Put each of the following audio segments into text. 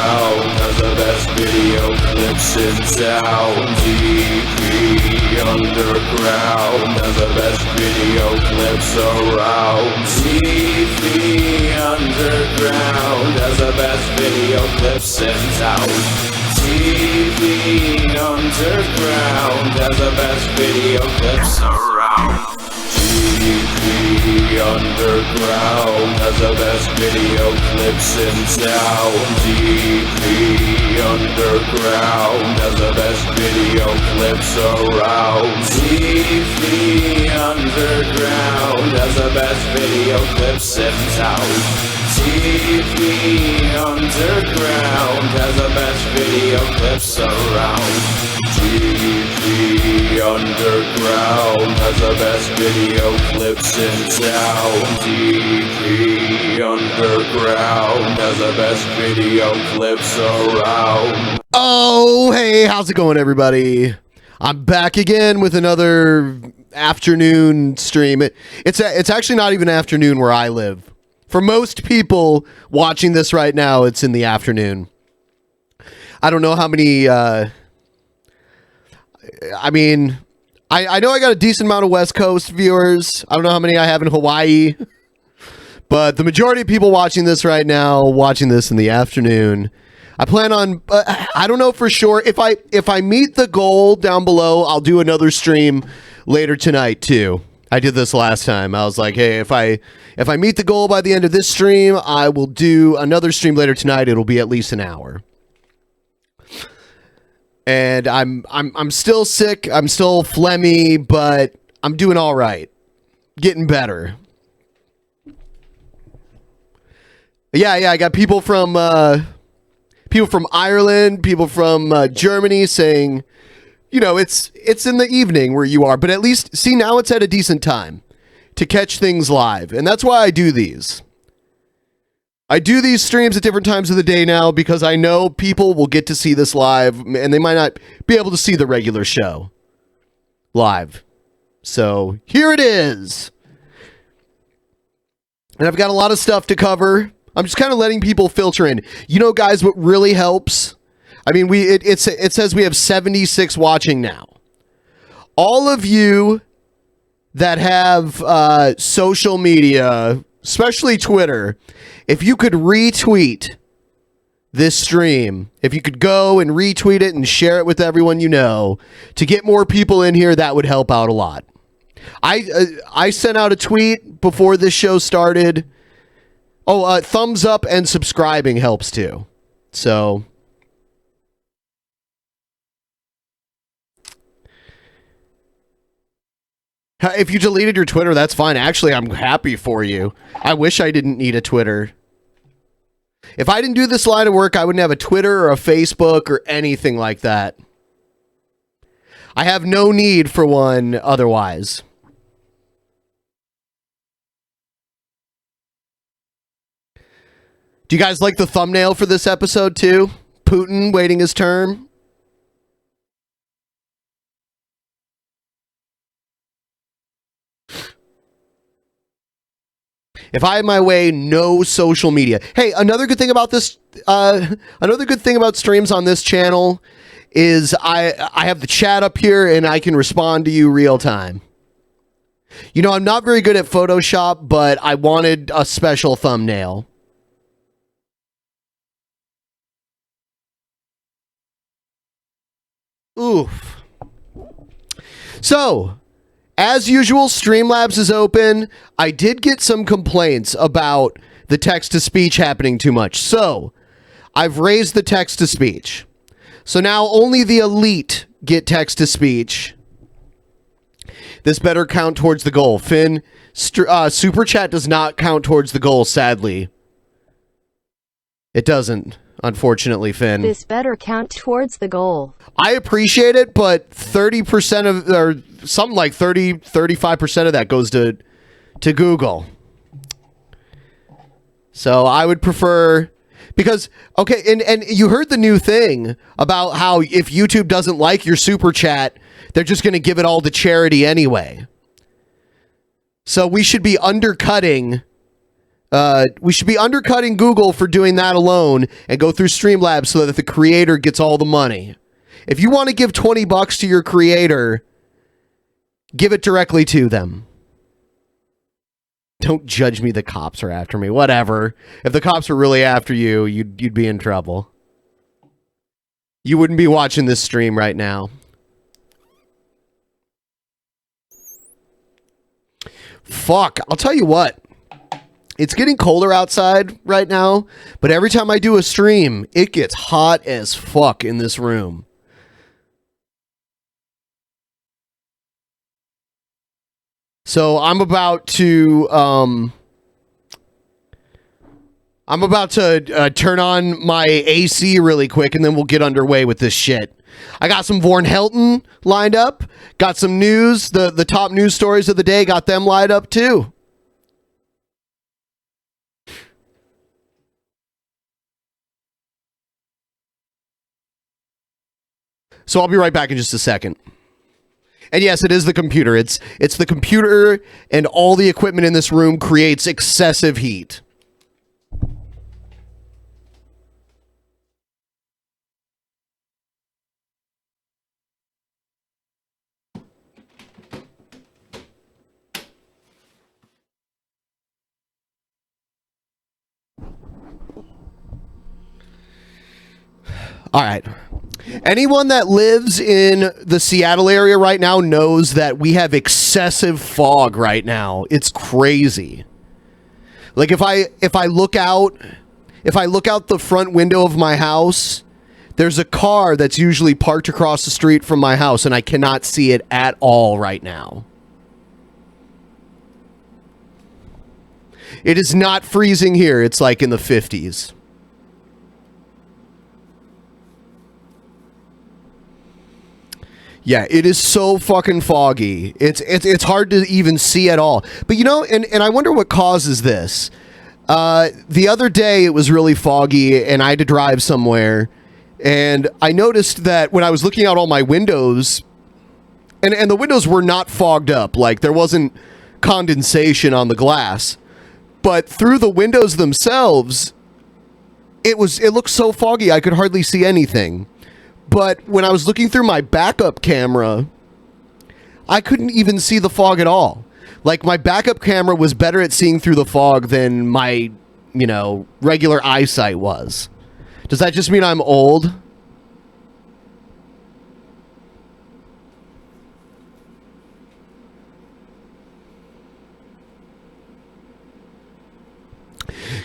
underground has the best video clips in town. DP Underground has the best video clips around. TV Underground has the best video clips in town. TV Underground has the best video clips around. TV Underground has the best video clips in town. TV Underground has the best video clips around. TV Underground has the best video clips in town. TV Underground has the best video clips around. TV Underground has the best video clips in town. TV Underground has the best video clips around. Oh, hey, how's it going, everybody? I'm back again with another afternoon stream. It's actually not even afternoon where I live. For most people watching this right now, it's in the afternoon. I don't know how many... I know I got a decent amount of West Coast viewers. I don't know how many I have in Hawaii. But the majority of people watching this right now, watching this in the afternoon. I plan on... I don't know for sure. If I meet the goal down below, I'll do another stream later tonight, too. I did this last time. I was like, hey, if I meet the goal by the end of this stream, I will do another stream later tonight. It'll be at least an hour. And I'm still sick. I'm still phlegmy, but I'm doing all right. Getting better. Yeah. I got people from Ireland, people from Germany saying, you know, it's in the evening where you are, but at least see now it's at a decent time to catch things live, and that's why I do these. I do these streams at different times of the day now because I know people will get to see this live and they might not be able to see the regular show live. So here it is. And I've got a lot of stuff to cover. I'm just kind of letting people filter in. You know, guys, what really helps? I mean, it says we have 76 watching now. All of you that have social media, especially Twitter, if you could retweet this stream, if you could go and retweet it and share it with everyone you know, to get more people in here, that would help out a lot. I sent out a tweet before this show started. Oh, thumbs up and subscribing helps too. So... if you deleted your Twitter, that's fine. Actually, I'm happy for you. I wish I didn't need a Twitter. If I didn't do this line of work, I wouldn't have a Twitter or a Facebook or anything like that. I have no need for one otherwise. Do you guys like the thumbnail for this episode too? Putin waiting his turn? If I had my way, no social media. Hey, another good thing about this, another good thing about streams on this channel is I have the chat up here and I can respond to you real time. You know, I'm not very good at Photoshop, but I wanted a special thumbnail. Oof. So... as usual, Streamlabs is open. I did get some complaints about the text-to-speech happening too much. So, I've raised the text-to-speech. So now only the elite get text-to-speech. This better count towards the goal. Finn, Super Chat does not count towards the goal, sadly. It doesn't, unfortunately, Finn. This better count towards the goal. I appreciate it, but 30% of, or something like 35% of that goes to Google. So I would prefer, because, okay, and you heard the new thing about how if YouTube doesn't like your Super Chat, they're just going to give it all to charity anyway. So we should be undercutting We should be undercutting Google for doing that alone and go through Streamlabs so that the creator gets all the money. If you want to give $20 to your creator, give it directly to them. Don't judge me. The cops are after me. Whatever. If the cops were really after you, you'd be in trouble. You wouldn't be watching this stream right now. Fuck. I'll tell you what. It's getting colder outside right now, but every time I do a stream, it gets hot as fuck in this room. So I'm about to turn on my AC really quick, and then we'll get underway with this shit. I got some Vorn Helton lined up. Got some news, the top news stories of the day, got them lined up too. So I'll be right back in just a second. And yes, it is the computer. It's the computer, and all the equipment in this room creates excessive heat. All right. Anyone that lives in the Seattle area right now knows that we have excessive fog right now. It's crazy. Like if I look out the front window of my house, there's a car that's usually parked across the street from my house, and I cannot see it at all right now. It is not freezing here. It's like in the 50s. Yeah, it is so fucking foggy. It's hard to even see at all. But you know, and I wonder what causes this. The other day it was really foggy and I had to drive somewhere, and I noticed that when I was looking out all my windows, and the windows were not fogged up, like there wasn't condensation on the glass, but through the windows themselves, it looked so foggy I could hardly see anything. But when I was looking through my backup camera, I couldn't even see the fog at all. Like, my backup camera was better at seeing through the fog than my, regular eyesight was. Does that just mean I'm old?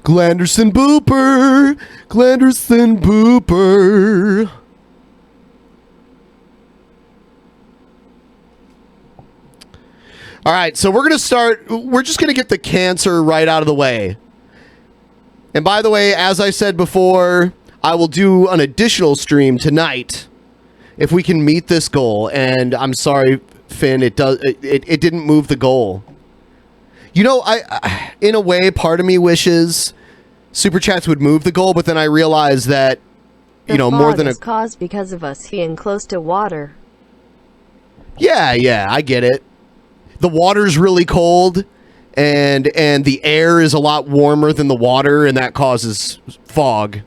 Glanderson Booper! Glanderson Booper! All right, so we're just going to get the cancer right out of the way. And by the way, as I said before, I will do an additional stream tonight if we can meet this goal. And I'm sorry, Finn, it didn't move the goal. I in a way, part of me wishes Super Chats would move the goal, but then I realized that, more than is caused because of us being close to water. Yeah, I get it. The water's really cold, and the air is a lot warmer than the water, and that causes fog.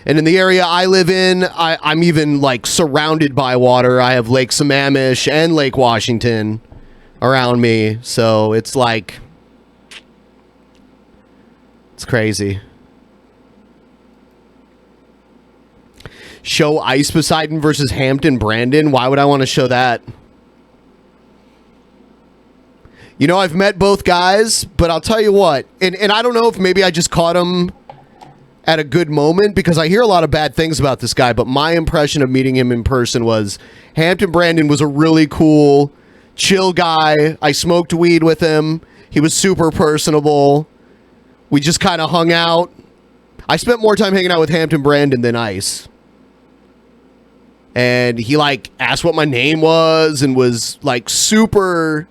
And in the area I live in, I'm even surrounded by water. I have Lake Sammamish and Lake Washington around me, so it's crazy. Show Ice Poseidon versus Hampton Brandon. Why would I want to show that? I've met both guys, but I'll tell you what, and I don't know if maybe I just caught him at a good moment, because I hear a lot of bad things about this guy, but my impression of meeting him in person was Hampton Brandon was a really cool, chill guy. I smoked weed with him. He was super personable. We just kind of hung out. I spent more time hanging out with Hampton Brandon than Ice. And he asked what my name was and was super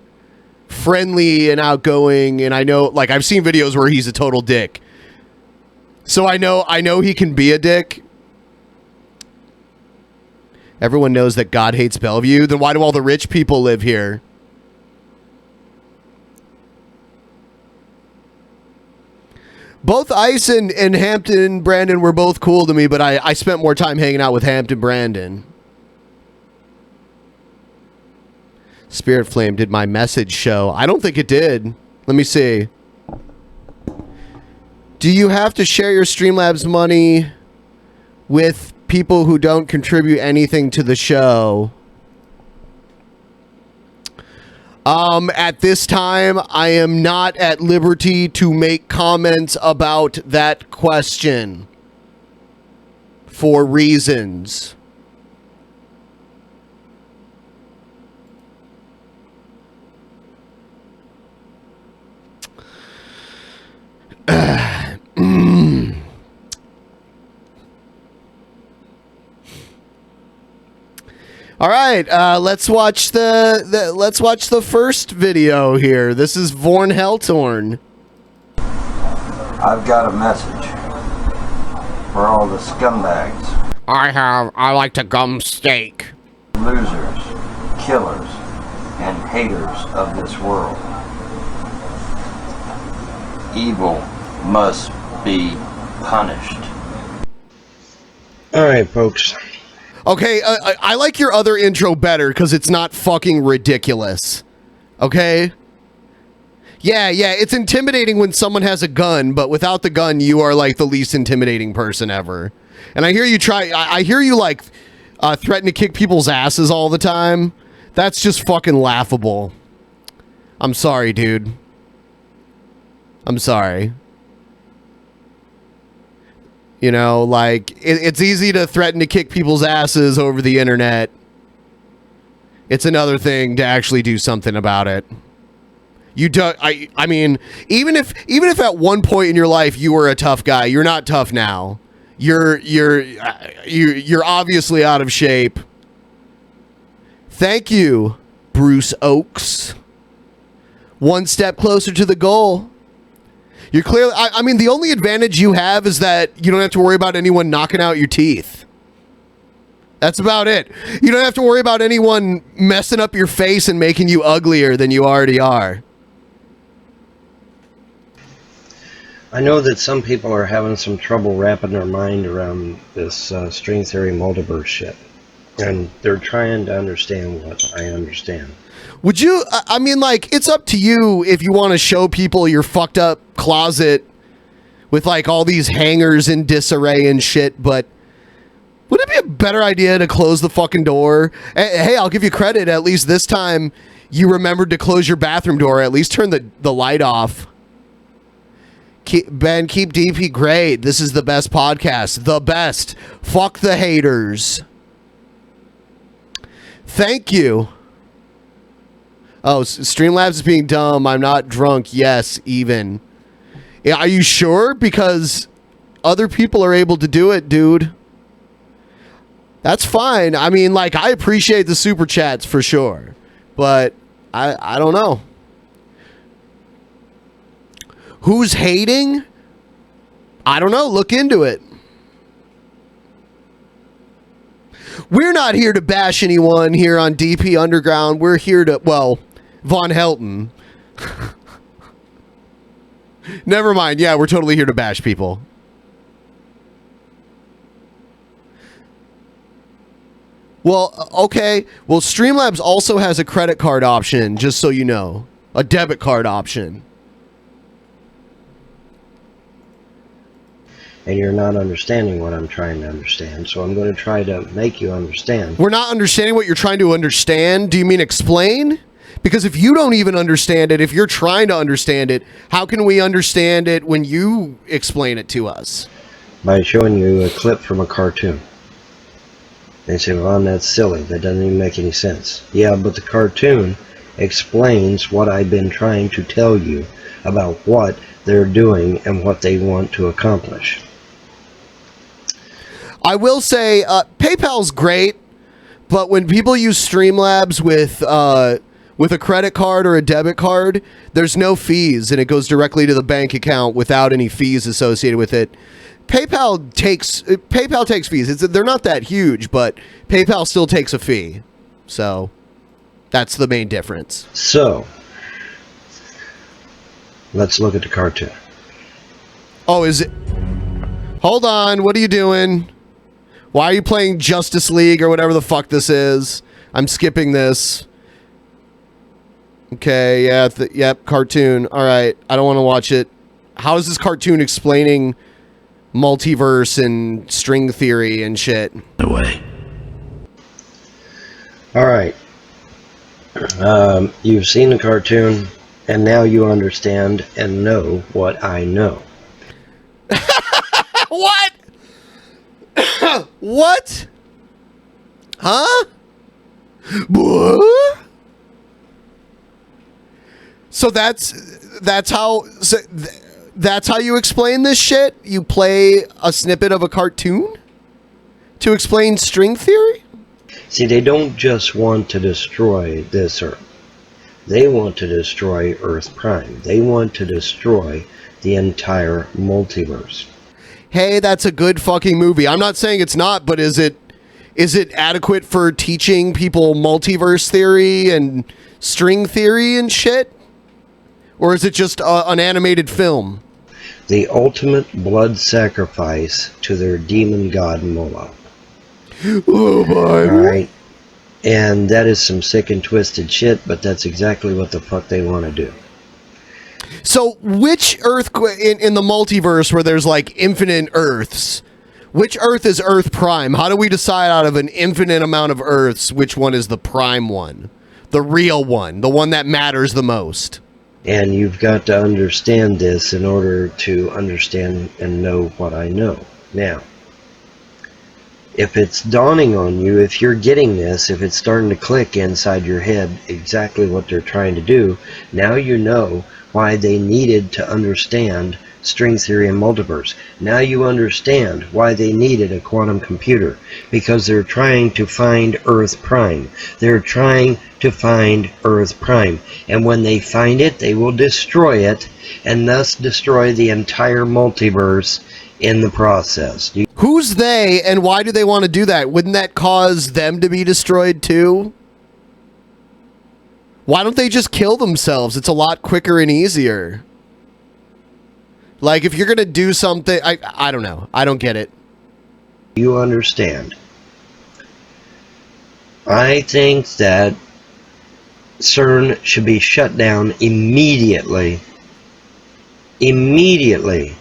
friendly and outgoing, and I know I've seen videos where he's a total dick, so I know he can be a dick. Everyone knows that God hates Bellevue. Then why do all the rich people live here? Both Ice and Hampton Brandon were both cool to me, but I spent more time hanging out with Hampton Brandon. Spirit Flame, did my message show? I don't think it did. Let me see. Do you have to share your Streamlabs money with people who don't contribute anything to the show? At this time, I am not at liberty to make comments about that question for reasons. All right, let's watch the first video here. This is Vorn Helltorn. I've got a message for all the scumbags, I like to gum steak. losers, killers, and haters of this world. Evil must be punished. Alright, folks. Okay, I like your other intro better because it's not fucking ridiculous. Okay? Yeah, it's intimidating when someone has a gun, but without the gun, you are like the least intimidating person ever. And I hear you I hear you like threaten to kick people's asses all the time. That's just fucking laughable. I'm sorry, dude. I'm sorry. You know, like, it's easy to threaten to kick people's asses over the internet. It's another thing to actually do something about it. You do, I mean, even if at one point in your life you were a tough guy, you're not tough now. You're obviously out of shape. Thank you, Bruce Oakes. One step closer to the goal. You're clearly, I mean, the only advantage you have is that you don't have to worry about anyone knocking out your teeth. That's about it. You don't have to worry about anyone messing up your face and making you uglier than you already are. I know that some people are having some trouble wrapping their mind around this string theory multiverse shit. And they're trying to understand what I understand. Would you, I mean, like, it's up to you if you want to show people your fucked up closet with, like, all these hangers in disarray and shit, but would it be a better idea to close the fucking door? Hey, I'll give you credit. At least this time you remembered to close your bathroom door. At least turn the light off. Ben, keep DP great. This is the best podcast. The best. Fuck the haters. Thank you. Oh, Streamlabs is being dumb. I'm not drunk. Yes, even. Yeah, are you sure? Because other people are able to do it, dude. That's fine. I mean, like, I appreciate the super chats for sure. But I don't know. Who's hating? I don't know. Look into it. We're not here to bash anyone here on DP Underground. We're here to, well, Von Helton. Never mind. Yeah, we're totally here to bash people. Well, okay. Well, Streamlabs also has a credit card option, just so you know. A debit card option. And you're not understanding what I'm trying to understand, so I'm going to try to make you understand. We're not understanding what you're trying to understand? Do you mean explain? Because if you don't even understand it, if you're trying to understand it, how can we understand it when you explain it to us? By showing you a clip from a cartoon. They say, well, that's silly. That doesn't even make any sense. Yeah, but the cartoon explains what I've been trying to tell you about what they're doing and what they want to accomplish. I will say, PayPal's great, but when people use Streamlabs with a credit card or a debit card, there's no fees, and it goes directly to the bank account without any fees associated with it. PayPal takes fees. They're not that huge, but PayPal still takes a fee. So that's the main difference. So let's look at the cartoon. Oh, is it? Hold on. What are you doing? Why are you playing Justice League or whatever the fuck this is? I'm skipping this. Okay, yeah, yep, cartoon. All right, I don't want to watch it. How is this cartoon explaining multiverse and string theory and shit? No way. All right. You've seen the cartoon, and now you understand and know what I know. What? What? Huh? What? So that's how you explain this shit? You play a snippet of a cartoon to explain string theory? See, they don't just want to destroy this Earth. They want to destroy Earth Prime. They want to destroy the entire multiverse. Hey, that's a good fucking movie. I'm not saying it's not, but is it adequate for teaching people multiverse theory and string theory and shit? Or is it just an animated film? The ultimate blood sacrifice to their demon god Moloch. Oh my. Alright? And that is some sick and twisted shit, but that's exactly what the fuck they want to do. So which Earth in the multiverse where there's like infinite Earths, which Earth is Earth Prime? How do we decide out of an infinite amount of Earths which one is the prime one? The real one, the one that matters the most? And you've got to understand this in order to understand and know what I know. Now, if it's dawning on you, if you're getting this, if it's starting to click inside your head exactly what they're trying to do, now you know why they needed to understand string theory and multiverse. Now you understand why they needed a quantum computer, because they're trying to find Earth Prime. They're trying to find Earth Prime, and when they find it, they will destroy it, and thus destroy the entire multiverse in the process. Who's they, and why do they want to do that? Wouldn't that cause them to be destroyed too? Why don't they just kill themselves? It's a lot quicker and easier. Like, if you're going to do something... I don't know. I don't get it. You understand. I think that CERN should be shut down immediately. Immediately.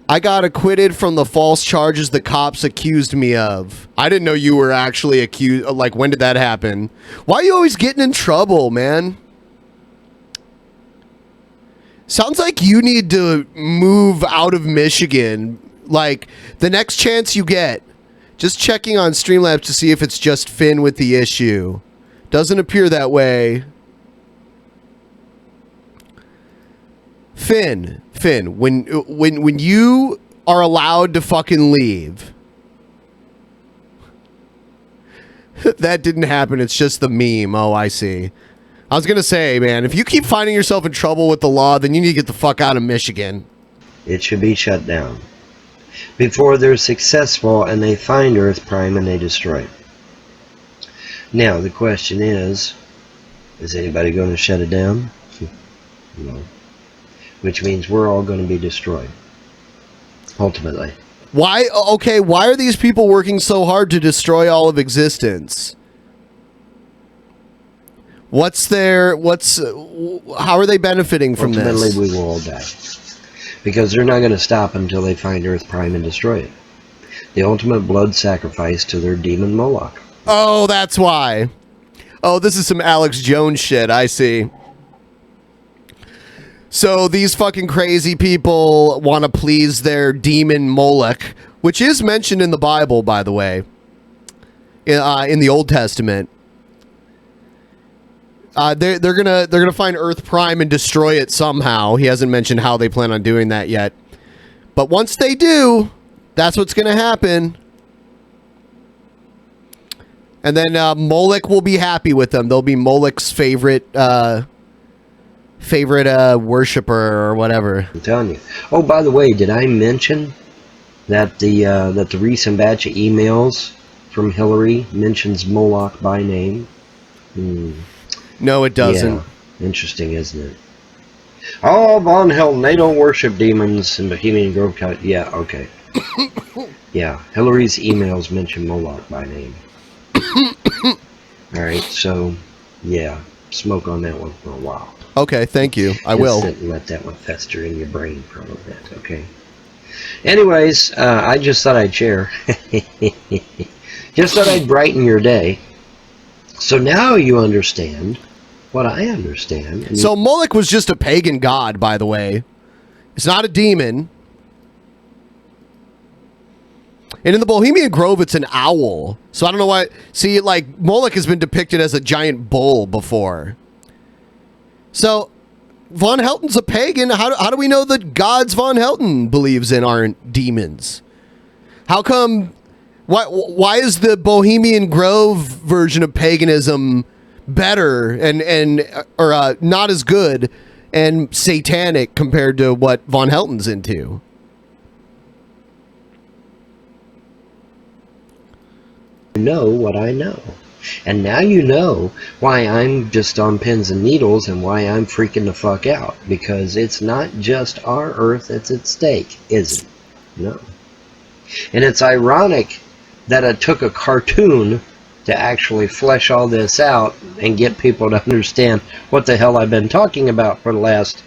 I got acquitted from the false charges the cops accused me of. I didn't know you were actually accused. Like, when did that happen? Why are you always getting in trouble, man? Sounds like you need to move out of Michigan. Like, the next chance you get. Just checking on Streamlabs to see if it's just Finn with the issue. Doesn't appear that way. Finn, when you are allowed to fucking leave. That didn't happen. It's just the meme. Oh, I see. I was going to say, man, if you keep finding yourself in trouble with the law, then you need to get the fuck out of Michigan. It should be shut down before they're successful and they find Earth Prime and they destroy it. Now, the question is anybody going to shut it down? No. Which means we're all going to be destroyed, ultimately. Why? Okay, why are these people working so hard to destroy all of existence? How are they benefiting from this? Ultimately, we will all die. Because they're not going to stop until they find Earth Prime and destroy it. The ultimate blood sacrifice to their demon Moloch. Oh, that's why. Oh, this is some Alex Jones shit, I see. So these fucking crazy people want to please their demon Moloch, which is mentioned in the Bible, by the way, in the Old Testament. They're gonna find Earth Prime and destroy it somehow. He hasn't mentioned how they plan on doing that yet, but once they do, that's what's gonna happen. And then Moloch will be happy with them. They'll be Moloch's favorite worshiper or whatever. I'm telling you. Oh, by the way, did I mention that the recent batch of emails from Hillary mentions Moloch by name? No, it doesn't. Yeah, interesting, isn't it? Oh, Von Helton, they don't worship demons in Bohemian Grove. Yeah, okay. Yeah, Hillary's emails mention Moloch by name. Alright, so, yeah, smoke on that one for a while. Okay, thank you. I will. Sit and let that one fester in your brain for a little bit, okay? Anyways, I just thought I'd share. Just thought I'd brighten your day. So now you understand what I understand. So Moloch was just a pagan god, by the way. It's not a demon. And in the Bohemian Grove, it's an owl. So I don't know why. See, like, Moloch has been depicted as a giant bull before. So Von Helton's a pagan. How do we know that gods Von Helton believes in aren't demons? How come? Why is the Bohemian Grove version of paganism better and not as good and satanic compared to what Von Helton's into? Know what I know. And now you know why I'm just on pins and needles and why I'm freaking the fuck out. Because it's not just our Earth that's at stake, is it? No. And it's ironic that it took a cartoon to actually flesh all this out and get people to understand what the hell I've been talking about for the last,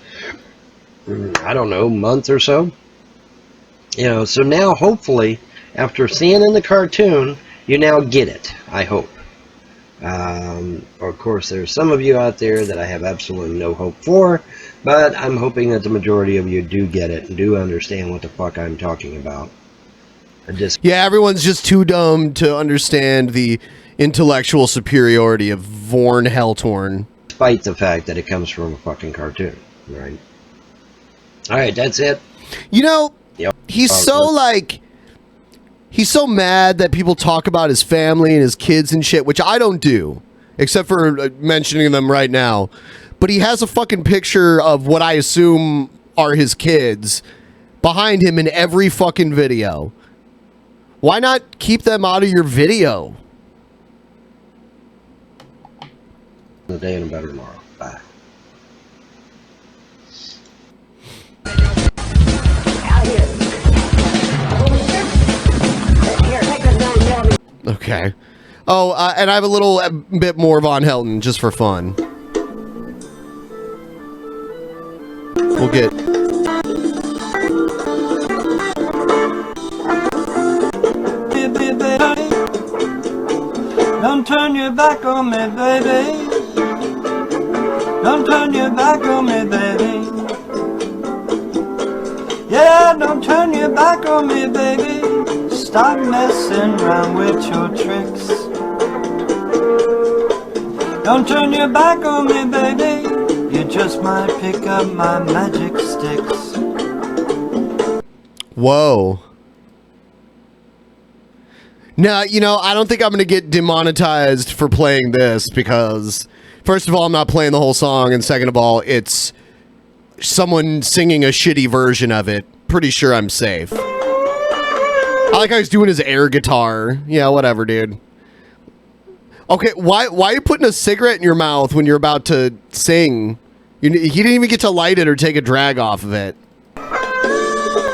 I don't know, month or so. You know, so now hopefully, after seeing in the cartoon, you now get it, I hope. Of course, there's some of you out there that I have absolutely no hope for, but I'm hoping that the majority of you do get it and do understand what the fuck I'm talking about. Yeah, everyone's just too dumb to understand the intellectual superiority of Von Heltorn. Despite the fact that it comes from a fucking cartoon, right? Alright, that's it. You know, yep. He's so mad that people talk about his family and his kids and shit, which I don't do, except for mentioning them right now. But he has a fucking picture of what I assume are his kids behind him in every fucking video. Why not keep them out of your video? A day and a better tomorrow. Bye. Okay. Oh, and I have a little bit more Von Helton just for fun. We'll get... Don't turn your back on me, baby. Don't turn your back on me, baby. Yeah, don't turn your back on me, baby. Stop messing around with your tricks. Don't turn your back on me, baby. You just might pick up my magic sticks. Whoa. Now, you know, I don't think I'm going to get demonetized for playing this because, first of all, I'm not playing the whole song, and second of all, it's someone singing a shitty version of it. Pretty sure I'm safe. I like how he's doing his air guitar. Yeah, whatever, dude. Okay, why are you putting a cigarette in your mouth when you're about to sing? He didn't even get to light it or take a drag off of it.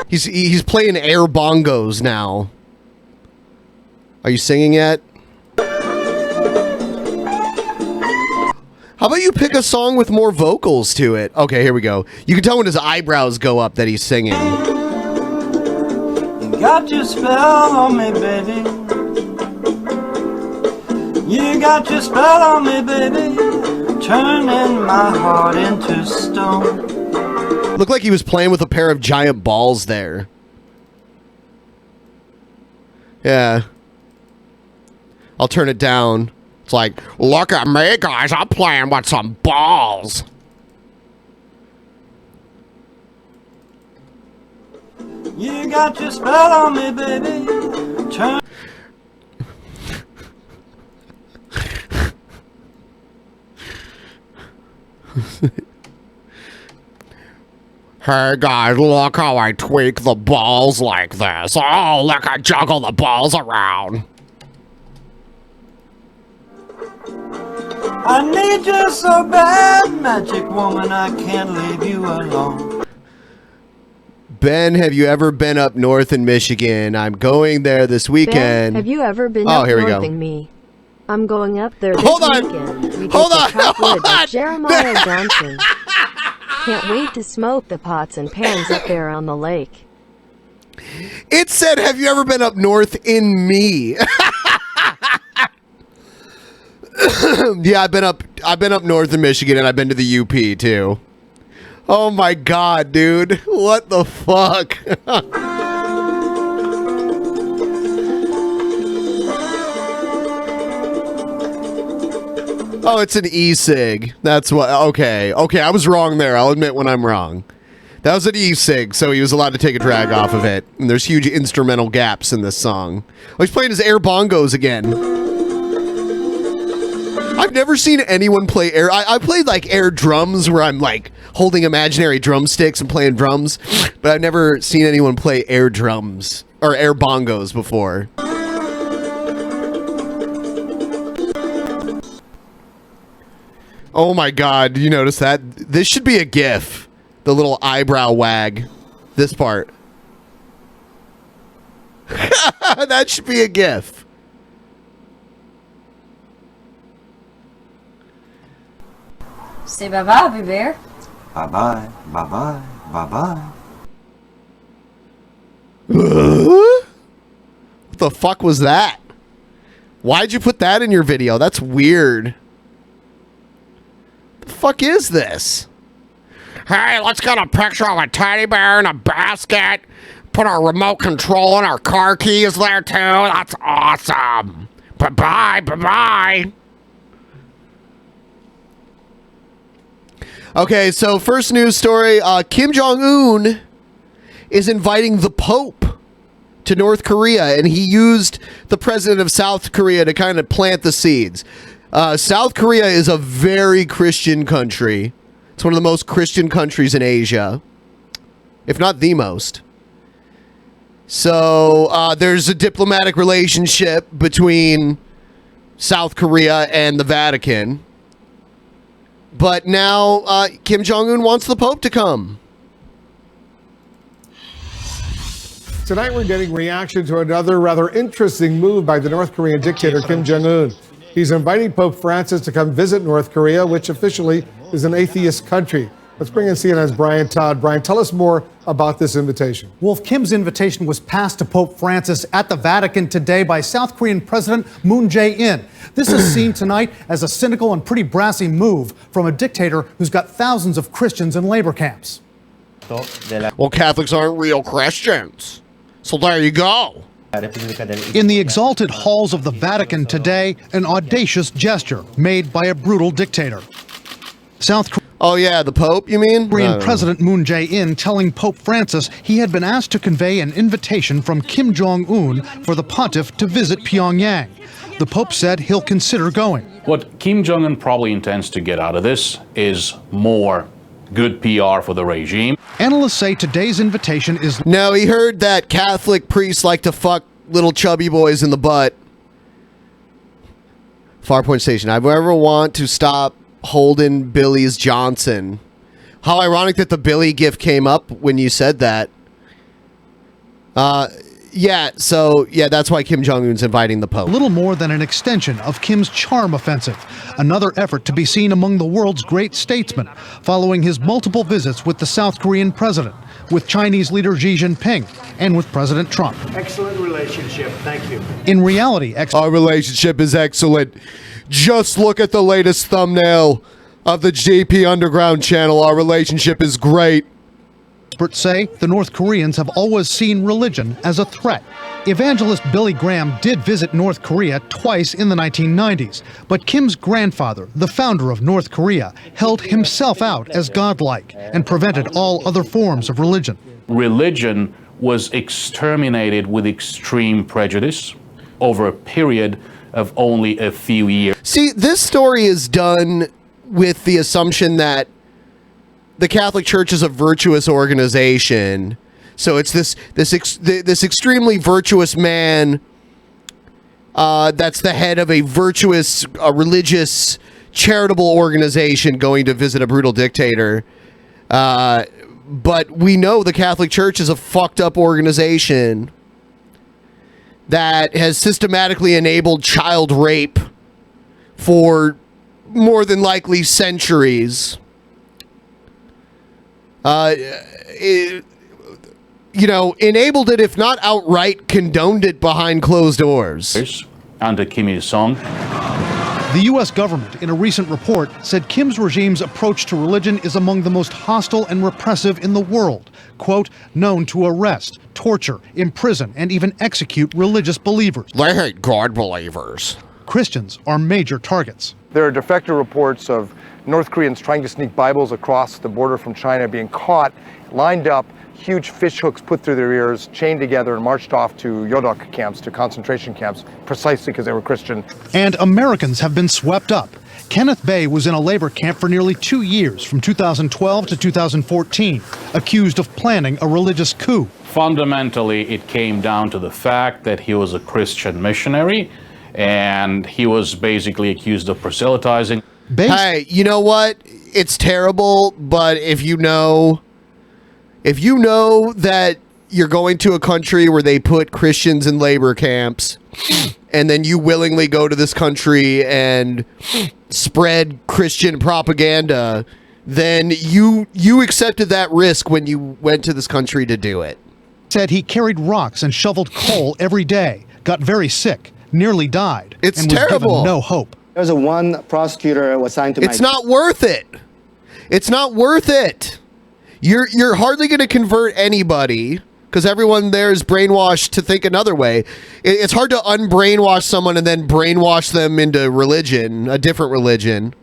He's playing air bongos now. Are you singing yet? How about you pick a song with more vocals to it? Okay, here we go. You can tell when his eyebrows go up that he's singing. You got your spell on me, baby. You got your spell on me, baby. Turning my heart into stone. Looked like he was playing with a pair of giant balls there. Yeah. I'll turn it down. It's like, look at me, guys. I'm playing with some balls. You got your spell on me, baby. Turn. Hey guys, look how I tweak the balls like this. Oh, look, I juggle the balls around. I need you so bad, magic woman, I can't leave you alone. Ben, have you ever been up north in Michigan? I'm going there this weekend. Ben, have you ever been up here we northing go. me? I'm going up there this Hold on. weekend. We Hold get on. to chop Hold wood with on. Jeremiah Johnson. Can't wait to smoke the pots and pans up there on the lake. It said, have you ever been up north in me? Yeah, I've been up north in Michigan, and I've been to the UP too. Oh my god, dude. What the fuck? Oh, it's an e-cig. That's what. Okay, I was wrong there. I'll admit when I'm wrong. That was an e-cig, so he was allowed to take a drag off of it. And there's huge instrumental gaps in this song. Oh, he's playing his air bongos again. I've never seen anyone play air. I played like air drums where I'm like holding imaginary drumsticks and playing drums, but I've never seen anyone play air drums or air bongos before. Oh my god, you notice that? This should be a GIF. The little eyebrow wag. This part. That should be a GIF. Say bye-bye, Big Bear. Bye-bye, bye-bye, bye-bye. What the fuck was that? Why'd you put that in your video? That's weird. The fuck is this? Hey, let's get a picture of a teddy bear in a basket. Put our remote control and our car keys there too. That's awesome. Bye-bye, bye-bye. Okay, so first news story. Kim Jong-un is inviting the Pope to North Korea, and he used the president of South Korea to kind of plant the seeds. South Korea is a very Christian country. It's one of the most Christian countries in Asia, if not the most. So there's a diplomatic relationship between South Korea and the Vatican. But now Kim Jong-un wants the Pope to come. Tonight we're getting reaction to another rather interesting move by the North Korean dictator Kim Jong-un. He's inviting Pope Francis to come visit North Korea, which officially is an atheist country. Let's bring in CNN's Brian Todd. Brian, tell us more about this invitation. Wolf, Kim's invitation was passed to Pope Francis at the Vatican today by South Korean President Moon Jae-in. This is seen tonight as a cynical and pretty brassy move from a dictator who's got thousands of Christians in labor camps. Well, Catholics aren't real Christians. So there you go. In the exalted halls of the Vatican today, an audacious gesture made by a brutal dictator. South Oh yeah, the Pope, you mean? Korean President Moon Jae-in telling Pope Francis he had been asked to convey an invitation from Kim Jong-un for the pontiff to visit Pyongyang. The Pope said he'll consider going. What Kim Jong-un probably intends to get out of this is more good PR for the regime. Analysts say today's invitation is... No, he heard that Catholic priests like to fuck little chubby boys in the butt. Farpoint Station. I ever want to stop holding Billy's Johnson. How ironic that the Billy gif came up when you said that. Yeah, that's why Kim Jong-un's inviting the Pope. Little more than an extension of Kim's charm offensive, another effort to be seen among the world's great statesmen, following his multiple visits with the South Korean president, with Chinese leader Xi Jinping, and with President Trump. Excellent relationship. Thank you. In reality, our relationship is excellent. Just look at the latest thumbnail of the JP Underground channel. Our relationship is great. Experts say the North Koreans have always seen religion as a threat. Evangelist Billy Graham did visit North Korea twice in the 1990s, but Kim's grandfather, the founder of North Korea, held himself out as godlike and prevented all other forms of religion. Religion was exterminated with extreme prejudice over a period of only a few years. See, this story is done with the assumption that the Catholic Church is a virtuous organization. So it's this extremely virtuous man that's the head of a virtuous religious charitable organization going to visit a brutal dictator. But we know the Catholic Church is a fucked up organization that has systematically enabled child rape for more than likely centuries. Enabled it, if not outright condoned it behind closed doors. Under Kim Il-sung. The U.S. government, in a recent report, said Kim's regime's approach to religion is among the most hostile and repressive in the world, quote, known to arrest, torture, imprison, and even execute religious believers. They hate God believers. Christians are major targets. There are defective reports of North Koreans trying to sneak Bibles across the border from China, being caught, lined up, huge fish hooks put through their ears, chained together, and marched off to Yodok camps, to concentration camps, precisely because they were Christian. And Americans have been swept up. Kenneth Bay was in a labor camp for nearly 2 years, from 2012 to 2014, accused of planning a religious coup. Fundamentally, it came down to the fact that he was a Christian missionary, and he was basically accused of proselytizing. Hey, you know what? It's terrible, but if you know that you're going to a country where they put Christians in labor camps, and then you willingly go to this country and spread Christian propaganda, then you accepted that risk when you went to this country to do it. Said he carried rocks and shoveled coal every day, got very sick, nearly died, and was given no hope. There's one prosecutor was assigned to It's not worth it. It's not worth it. You're hardly going to convert anybody because everyone there is brainwashed to think another way. It's hard to unbrainwash someone and then brainwash them into religion, a different religion.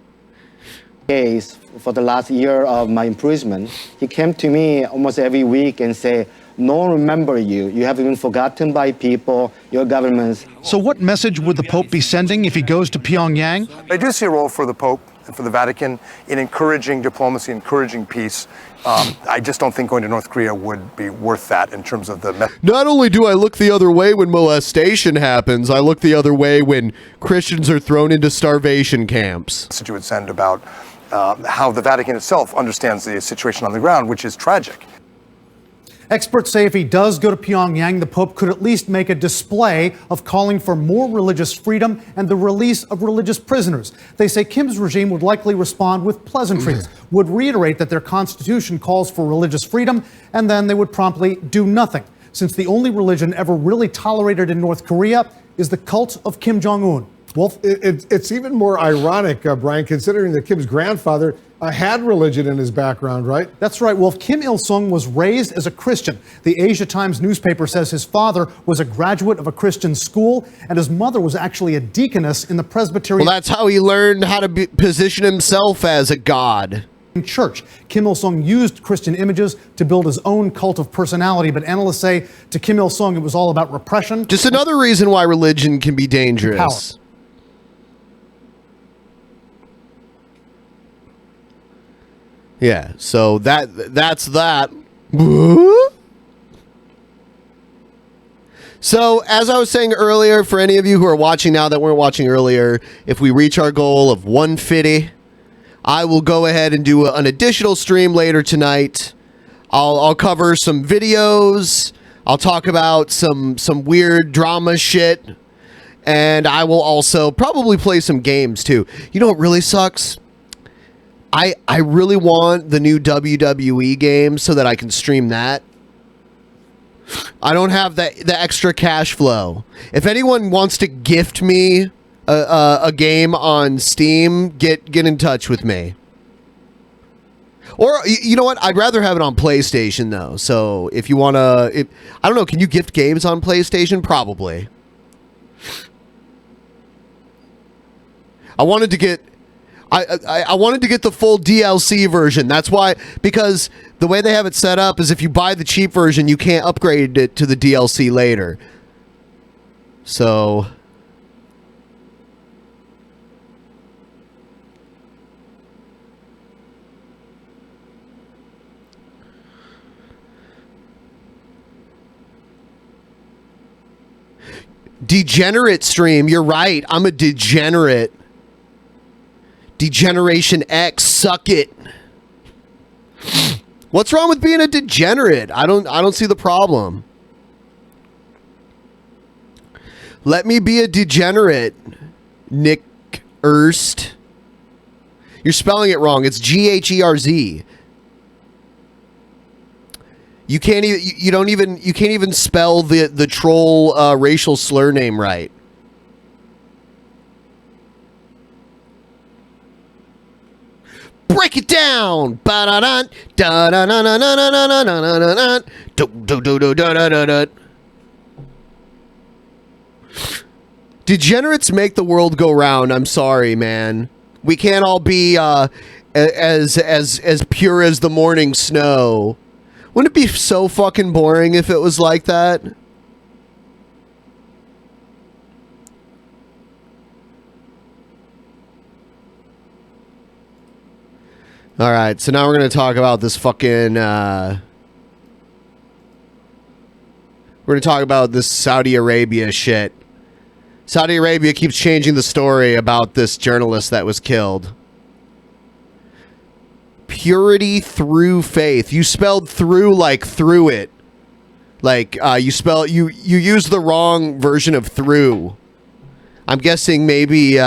Case for the last year of my imprisonment, he came to me almost every week and say, "No one remember you. You have been forgotten by people, your governments." So what message would the Pope be sending if he goes to Pyongyang? I do see a role for the Pope and for the Vatican in encouraging diplomacy, encouraging peace. I just don't think going to North Korea would be worth that in terms of the... Not only do I look the other way when molestation happens, I look the other way when Christians are thrown into starvation camps. ...message you would send about how the Vatican itself understands the situation on the ground, which is tragic. Experts say if he does go to Pyongyang, the Pope could at least make a display of calling for more religious freedom and the release of religious prisoners. They say Kim's regime would likely respond with pleasantries, would reiterate that their constitution calls for religious freedom, and then they would promptly do nothing, since the only religion ever really tolerated in North Korea is the cult of Kim Jong-un. Wolf? It's even more ironic, Brian, considering that Kim's grandfather had religion in his background, right? That's right, Wolf. Kim Il-sung was raised as a Christian. The Asia Times newspaper says his father was a graduate of a Christian school, and his mother was actually a deaconess in the Presbyterian... Well, that's how he learned how to position himself as a god. Church. Kim Il-sung used Christian images to build his own cult of personality, but analysts say to Kim Il-sung it was all about repression. Just another reason why religion can be dangerous. Power. Yeah, so that's that. So, as I was saying earlier, for any of you who are watching now that weren't watching earlier, if we reach our goal of 150, I will go ahead and do an additional stream later tonight. I'll cover some videos. I'll talk about some weird drama shit. And I will also probably play some games too. You know what really sucks? I really want the new WWE game so that I can stream that. I don't have the extra cash flow. If anyone wants to gift me a game on Steam, get in touch with me. Or you know what? I'd rather have it on PlayStation though. So if you want to, I don't know, can you gift games on PlayStation? Probably. I wanted to get the full DLC version. That's why, because the way they have it set up is if you buy the cheap version, you can't upgrade it to the DLC later. So... Degenerate stream. You're right. I'm a degenerate. Degeneration X, suck it. What's wrong with being a degenerate? I don't see the problem. Let me be a degenerate, Nick Erst. You're spelling it wrong. It's Gherz. You can't even you can't even spell the troll racial slur name right. Break it down. Degenerates make the world go round. I'm sorry, man. We can't all be as pure as the morning snow. Wouldn't it be so fucking boring if it was like that? All right, so now we're going to talk about this fucking... we're going to talk about this Saudi Arabia shit. Saudi Arabia keeps changing the story about this journalist that was killed. Purity through faith. You spelled through like through it. Like you use the wrong version of through. I'm guessing maybe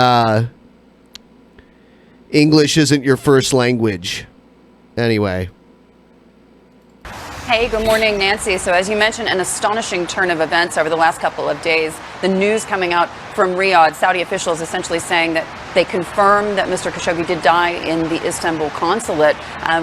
English isn't your first language. Anyway. Hey, good morning, Nancy. So as you mentioned, an astonishing turn of events over the last couple of days. The news coming out from Riyadh, Saudi officials essentially saying that they confirmed that Mr. Khashoggi did die in the Istanbul consulate.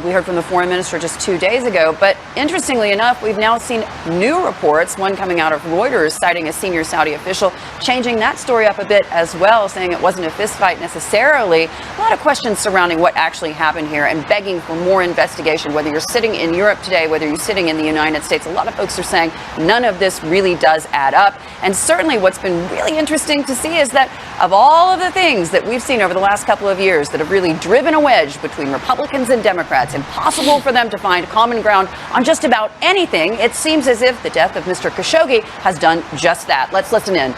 We heard from the foreign minister just 2 days ago. But interestingly enough, we've now seen new reports, one coming out of Reuters citing a senior Saudi official, changing that story up a bit as well, saying it wasn't a fistfight necessarily. A lot of questions surrounding what actually happened here and begging for more investigation. Whether you're sitting in Europe today, whether you're sitting in the United States, a lot of folks are saying none of this really does add up. And certainly what's been really interesting to see is that of all of the things that we've seen over the last couple of years that have really driven a wedge between Republicans and Democrats, impossible for them to find common ground on just about anything, it seems as if the death of Mr. Khashoggi has done just that. Let's listen in.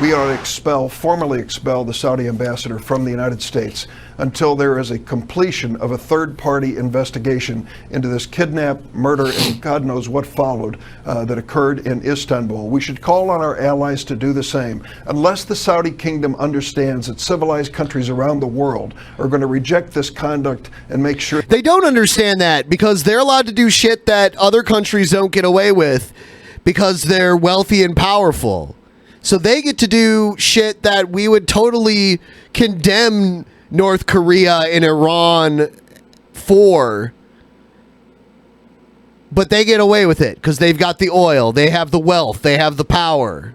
We ought to formally expel the Saudi ambassador from the United States until there is a completion of a third-party investigation into this kidnap, murder, and God knows what followed that occurred in Istanbul. We should call on our allies to do the same. Unless the Saudi kingdom understands that civilized countries around the world are going to reject this conduct and make sure... They don't understand that because they're allowed to do shit that other countries don't get away with because they're wealthy and powerful. So they get to do shit that we would totally condemn North Korea and Iran for. But they get away with it because they've got the oil, they have the wealth, they have the power.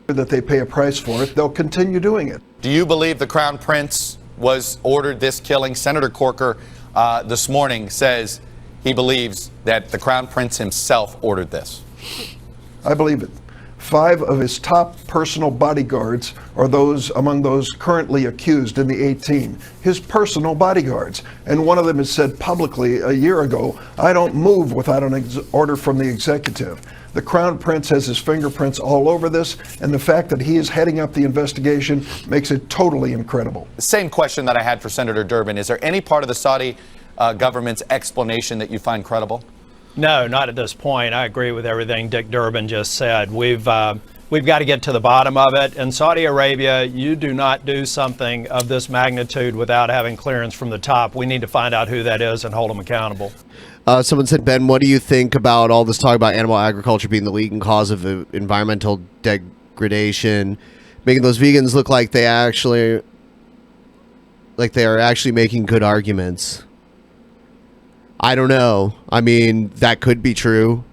That they pay a price for it, they'll continue doing it. Do you believe the Crown Prince was ordered this killing? Senator Corker this morning says he believes that the Crown Prince himself ordered this. I believe it. 5 of his top personal bodyguards are those among those currently accused in the 18. His personal bodyguards. And one of them has said publicly a year ago, I don't move without an order from the executive. The Crown Prince has his fingerprints all over this, and the fact that he is heading up the investigation makes it totally incredible. The same question that I had for Senator Durbin. Is there any part of the Saudi government's explanation that you find credible? No, not at this point. I agree with everything Dick Durbin just said. We've got to get to the bottom of it. In Saudi Arabia, you do not do something of this magnitude without having clearance from the top. We need to find out who that is and hold them accountable. Someone said, Ben, what do you think about all this talk about animal agriculture being the leading cause of environmental degradation, making those vegans look like they are actually making good arguments? I don't know. I mean, that could be true.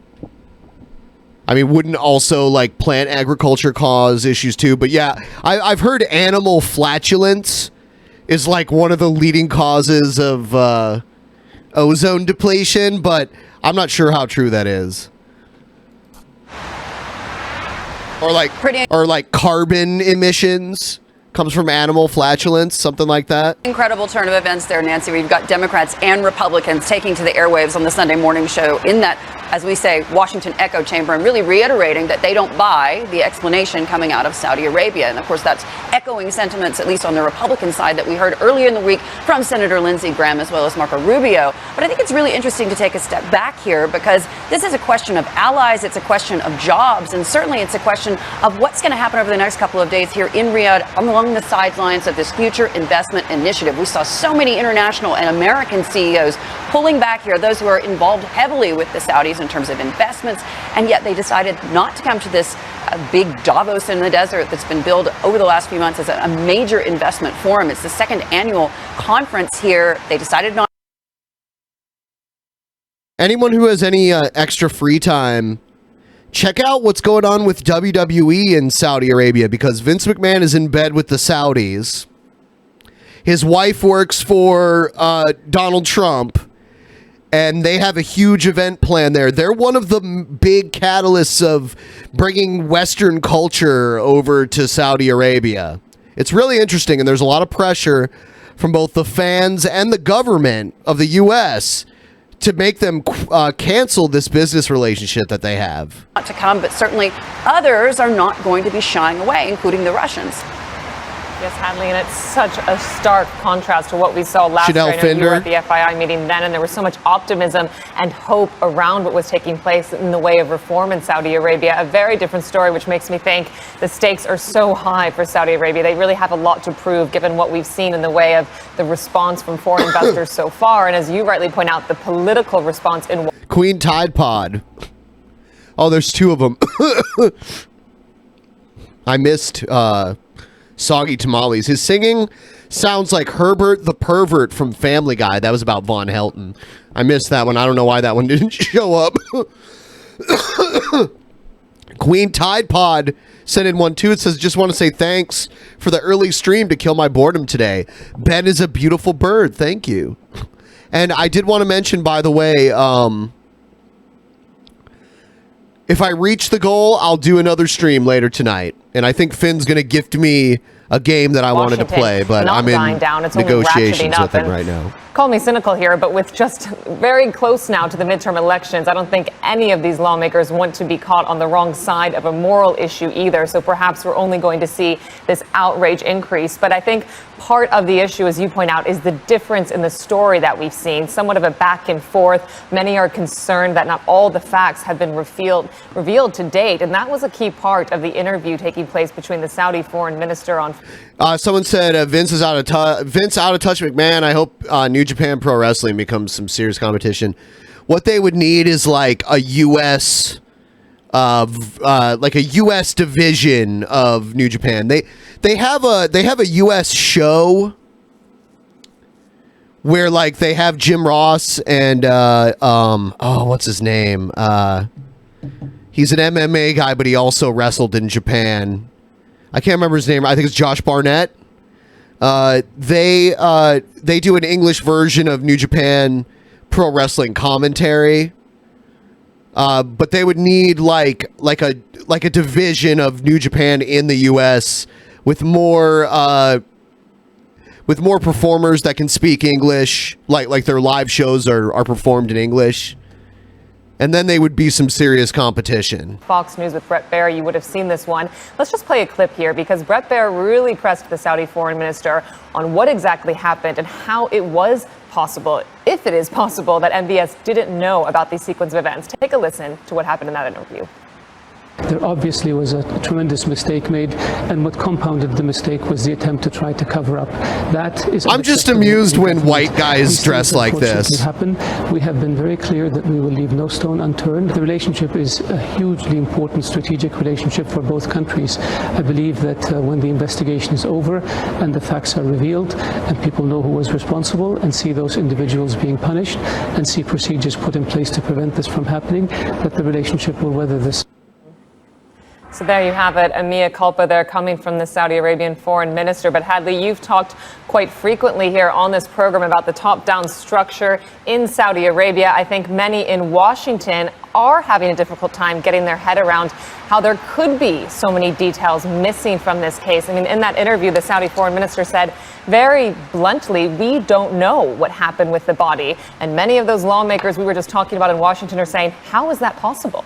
I mean, wouldn't also like plant agriculture cause issues too? But yeah, I've heard animal flatulence is like one of the leading causes of ozone depletion, but I'm not sure how true that is. Or like carbon emissions comes from animal flatulence, something like that. Incredible turn of events there, Nancy. We've got Democrats and Republicans taking to the airwaves on the Sunday morning show in that, as we say, Washington echo chamber, and really reiterating that they don't buy the explanation coming out of Saudi Arabia. And of course, that's echoing sentiments, at least on the Republican side, that we heard earlier in the week from Senator Lindsey Graham as well as Marco Rubio. But I think it's really interesting to take a step back here, because this is a question of allies, it's a question of jobs, and certainly it's a question of what's going to happen over the next couple of days here in Riyadh along the sidelines of this future investment initiative. We saw so many international and American CEOs pulling back here, those who are involved heavily with the Saudis in terms of investments, and yet they decided not to come to this big Davos in the desert that's been billed over the last few months as a major investment forum. It's the second annual conference here. They decided not. Anyone who has any extra free time, check out what's going on with WWE in Saudi Arabia, because Vince McMahon is in bed with the Saudis. His wife works for Donald Trump, and they have a huge event plan there. They're one of the big catalysts of bringing Western culture over to Saudi Arabia. It's really interesting, and there's a lot of pressure from both the fans and the government of the U.S. to make them cancel this business relationship that they have. Not to come, but certainly others are not going to be shying away, including the Russians. Yes, Hadley, and it's such a stark contrast to what we saw last year. I know you were at the FII meeting then, and there was so much optimism and hope around what was taking place in the way of reform in Saudi Arabia. A very different story, which makes me think the stakes are so high for Saudi Arabia. They really have a lot to prove, given what we've seen in the way of the response from foreign investors so far. And as you rightly point out, the political response in Queen Tide Pod. Oh, there's two of them. I missed Soggy Tamales. His singing sounds like Herbert the Pervert from Family Guy. That was about Von Helton. I missed that one. I don't know why that one didn't show up. Queen Tide Pod sent in one too. It says, just want to say thanks for the early stream to kill my boredom today. Ben is a beautiful bird. Thank you. And I did want to mention, by the way, if I reach the goal, I'll do another stream later tonight. And I think Finn's going to gift me a game that I wanted to play, but I'm in negotiations with him right now. Call me cynical here, but with just very close now to the midterm elections, I don't think any of these lawmakers want to be caught on the wrong side of a moral issue either. So perhaps we're only going to see this outrage increase. But I think part of the issue, as you point out, is the difference in the story that we've seen, somewhat of a back and forth. Many are concerned that not all the facts have been revealed to date. And that was a key part of the interview taking place between the Saudi foreign minister on. Someone said Vince is out of touch. Vince out of touch, McMahon. I hope New Japan Pro Wrestling becomes some serious competition. What they would need is like a U.S. U.S. division of New Japan. They have a U.S. show where like they have Jim Ross and what's his name? He's an MMA guy, but he also wrestled in Japan. I can't remember his name. I think it's Josh Barnett. They do an English version of New Japan Pro Wrestling commentary. But they would need like a division of New Japan in the U.S. with more performers that can speak English, like their live shows are performed in English. And then they would be some serious competition. Fox News with Brett Baer, you would have seen this one. Let's just play a clip here, because Brett Baer really pressed the Saudi foreign minister on what exactly happened and how it was possible, if it is possible, that MBS didn't know about these sequence of events. Take a listen to what happened in that interview. There obviously was a tremendous mistake made, and what compounded the mistake was the attempt to try to cover up. That is. I'm just amused when white guys dress like this. Happen. We have been very clear that we will leave no stone unturned. The relationship is a hugely important strategic relationship for both countries. I believe that when the investigation is over and the facts are revealed and people know who was responsible and see those individuals being punished and see procedures put in place to prevent this from happening, that the relationship will weather this. So there you have it, a mea culpa there coming from the Saudi Arabian foreign minister. But Hadley, you've talked quite frequently here on this program about the top-down structure in Saudi Arabia. I think many in Washington are having a difficult time getting their head around how there could be so many details missing from this case. I mean, in that interview, the Saudi foreign minister said very bluntly, we don't know what happened with the body. And many of those lawmakers we were just talking about in Washington are saying, how is that possible?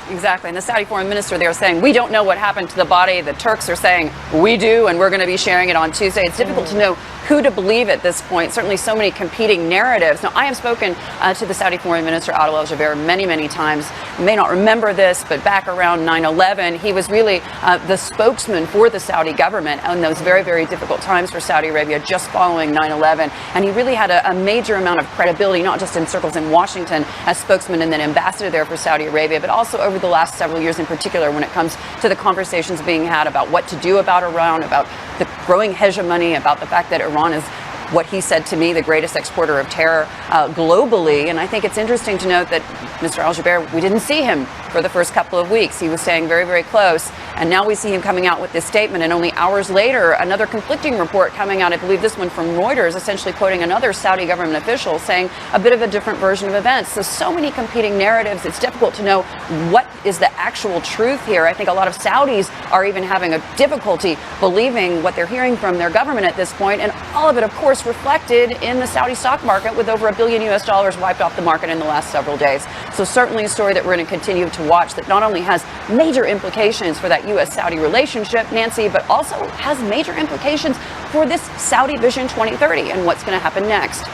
Exactly. And the Saudi foreign minister, they are saying, we don't know what happened to the body. The Turks are saying, we do, and we're going to be sharing it on Tuesday. It's difficult to know who to believe at this point. Certainly so many competing narratives. Now, I have spoken to the Saudi foreign minister, Adel Al-Jubeir, many, many times. You may not remember this, but back around 9/11, he was really the spokesman for the Saudi government in those very, very difficult times for Saudi Arabia just following 9/11. And he really had a major amount of credibility, not just in circles in Washington as spokesman and then ambassador there for Saudi Arabia, but also over the last several years in particular when it comes to the conversations being had about what to do about Iran, about the growing hegemony, about the fact that Iran is what he said to me, the greatest exporter of terror globally. And I think it's interesting to note that Mr. Al-Jubeir, we didn't see him for the first couple of weeks. He was staying very, very close. And now we see him coming out with this statement. And only hours later, another conflicting report coming out, I believe this one from Reuters, essentially quoting another Saudi government official saying a bit of a different version of events. So many competing narratives. It's difficult to know what is the actual truth here. I think a lot of Saudis are even having a difficulty believing what they're hearing from their government at this point. And all of it, of course, reflected in the Saudi stock market with over $1 billion wiped off the market in the last several days. So certainly a story that we're going to continue to watch that not only has major implications for that U.S.-Saudi relationship, Nancy, but also has major implications for this Saudi Vision 2030 and what's going to happen next.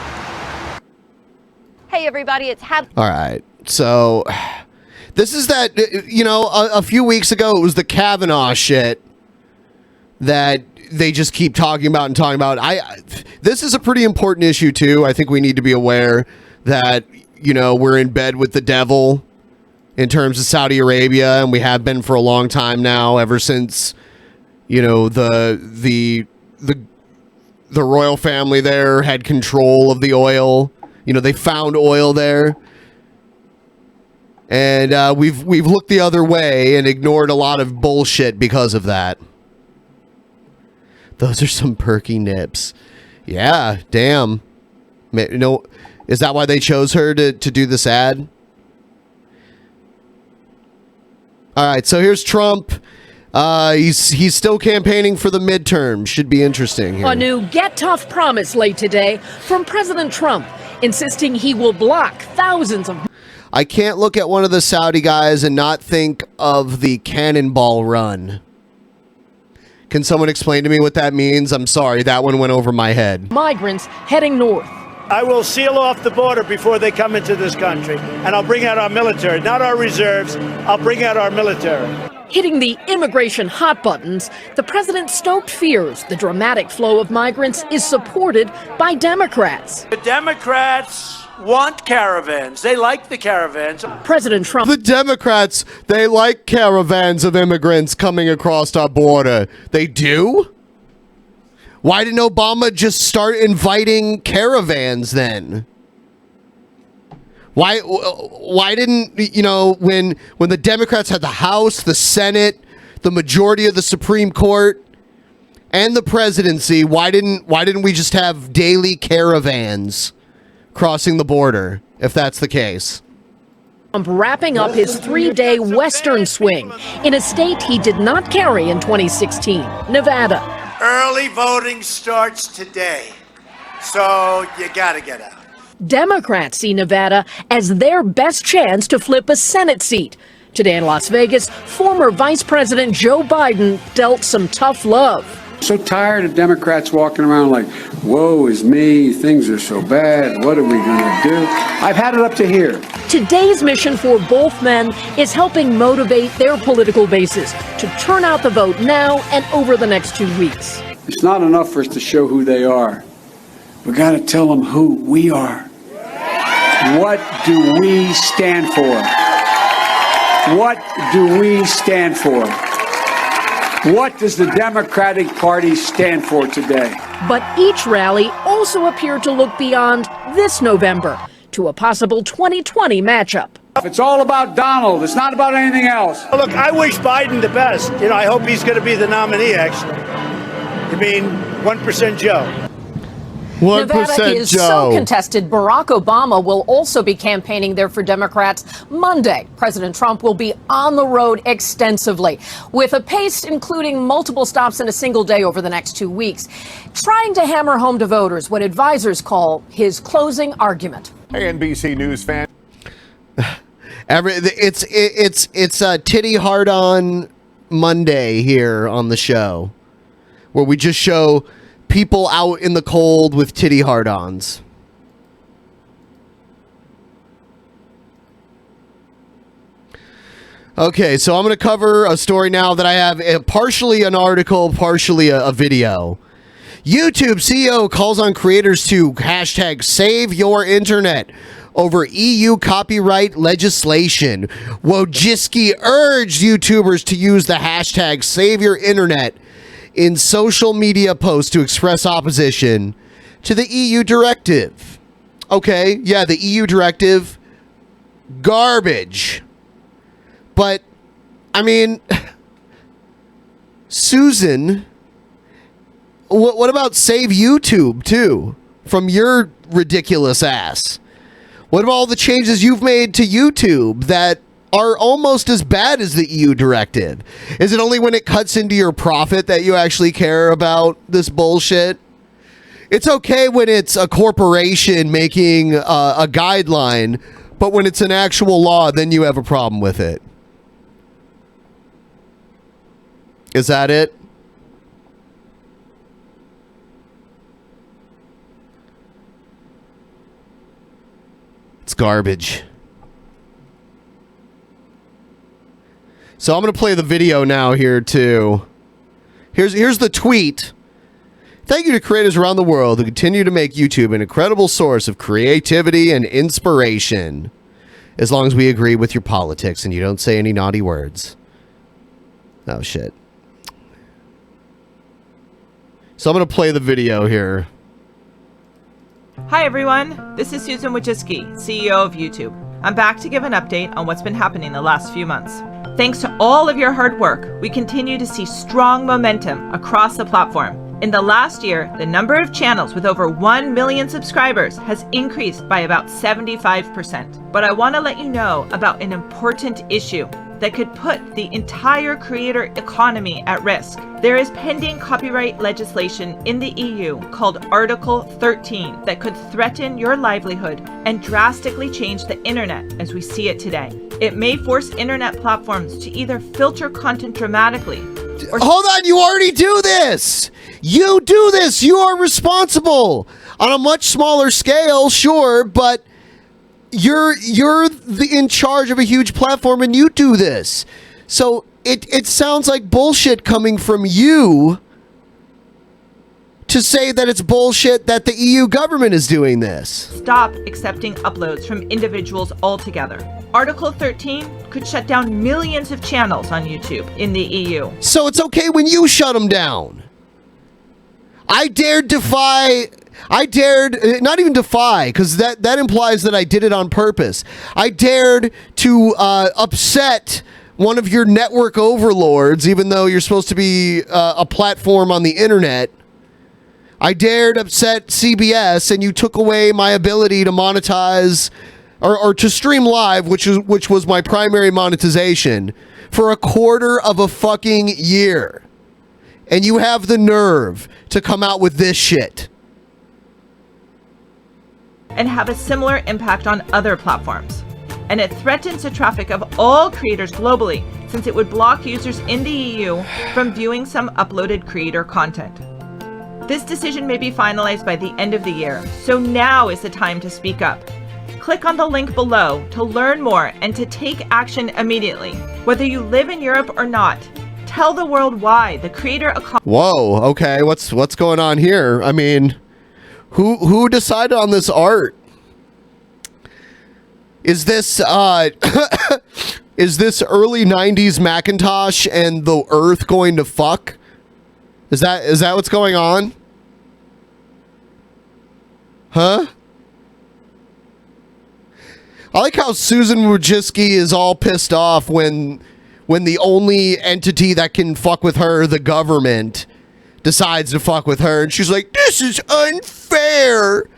Hey, everybody, it's All right. So this is that, a few weeks ago, it was the Kavanaugh shit that they just keep talking about and talking about. This is a pretty important issue, too. I think we need to be aware that, we're in bed with the devil in terms of Saudi Arabia, and we have been for a long time now, ever since, the royal family there had control of the oil. They found oil there. And we've looked the other way and ignored a lot of bullshit because of that. Those are some perky nips. Yeah, damn. Is that why they chose her to do this ad? All right, so here's Trump. He's still campaigning for the midterm. Should be interesting here. A new get tough promise late today from President Trump, insisting he will block thousands of... I can't look at one of the Saudi guys and not think of the cannonball run. Can someone explain to me what that means? I'm sorry, that one went over my head. Migrants heading north. I will seal off the border before they come into this country, and I'll bring out our military, not our reserves. I'll bring out our military. Hitting the immigration hot buttons, the president stoked fears the dramatic flow of migrants is supported by Democrats. The Democrats want caravans. They like the caravans. President Trump. The Democrats, they like caravans of immigrants coming across our border. They do? Why didn't Obama just start inviting caravans then? Why didn't, when the Democrats had the House, the Senate, the majority of the Supreme Court, and the presidency, why didn't we just have daily caravans crossing the border, if that's the case? Trump wrapping up his 3-day Western swing in a state he did not carry in 2016, Nevada. Early voting starts today, so you gotta get out. Democrats see Nevada as their best chance to flip a Senate seat. Today in Las Vegas, former Vice President Joe Biden dealt some tough love. So tired of Democrats walking around like, woe is me, things are so bad, what are we gonna do? I've had it up to here. Today's mission for both men is helping motivate their political bases to turn out the vote now and over the next 2 weeks. It's not enough for us to show who they are. We gotta tell them who we are. What do we stand for? What do we stand for? What does the Democratic Party stand for today? But each rally also appeared to look beyond this November to a possible 2020 matchup. It's all about Donald. It's not about anything else. Look, I wish Biden the best. You know, I hope he's going to be the nominee, actually. You mean 1% Joe? 1% Nevada is so contested, Barack Obama will also be campaigning there for Democrats Monday. President Trump will be on the road extensively, with a pace including multiple stops in a single day over the next 2 weeks, trying to hammer home to voters what advisors call his closing argument. Hey, NBC News fan. It's a titty hard on Monday here on the show, where we just show people out in the cold with titty hard-ons. Okay, so I'm going to cover a story now that I have partially an article, partially a video. YouTube CEO calls on creators to hashtag save your internet over EU copyright legislation. Wojcicki urged YouTubers to use the hashtag save your internet in social media posts to express opposition to the EU directive. Okay, yeah, the EU directive, garbage. But, I mean, Susan, what about save YouTube, too, from your ridiculous ass? What about all the changes you've made to YouTube that are almost as bad as the EU directive? Is it only when it cuts into your profit that you actually care about this bullshit? It's okay when it's a corporation making a guideline, but when it's an actual law, then you have a problem with it. Is that it? It's garbage. So I'm going to play the video now here too. Here's the tweet. Thank you to creators around the world who continue to make YouTube an incredible source of creativity and inspiration. As long as we agree with your politics and you don't say any naughty words. Oh shit. So I'm going to play the video here. Hi everyone, this is Susan Wojcicki, CEO of YouTube. I'm back to give an update on what's been happening the last few months. Thanks to all of your hard work, we continue to see strong momentum across the platform. In the last year, the number of channels with over 1 million subscribers has increased by about 75%. But I want to let you know about an important issue that could put the entire creator economy at risk. There is pending copyright legislation in the EU called Article 13 that could threaten your livelihood and drastically change the internet as we see it today. It may force internet platforms to either filter content dramatically or— Hold on, you already do this! You do this! You are responsible! On a much smaller scale, sure, but you're in charge of a huge platform and you do this. So it sounds like bullshit coming from you to say that it's bullshit that the EU government is doing this. Stop accepting uploads from individuals altogether. Article 13 could shut down millions of channels on YouTube in the EU. So it's okay when you shut them down. I dared, not even defy, because that implies that I did it on purpose. I dared to upset one of your network overlords, even though you're supposed to be a platform on the internet. I dared upset CBS, and you took away my ability to monetize or to stream live, which was my primary monetization, for a quarter of a fucking year. And you have the nerve to come out with this shit. And have a similar impact on other platforms. And it threatens the traffic of all creators globally, since it would block users in the EU from viewing some uploaded creator content. This decision may be finalized by the end of the year, so now is the time to speak up. Click on the link below to learn more and to take action immediately. Whether you live in Europe or not, tell the world why the creator economy— Whoa, okay, what's going on here? I mean, who decided on this art? Is this is this early 90s Macintosh and the Earth going to fuck? Is that what's going on? Huh? I like how Susan Wojcicki is all pissed off when the only entity that can fuck with her, the government, decides to fuck with her. And she's like, this is unfair.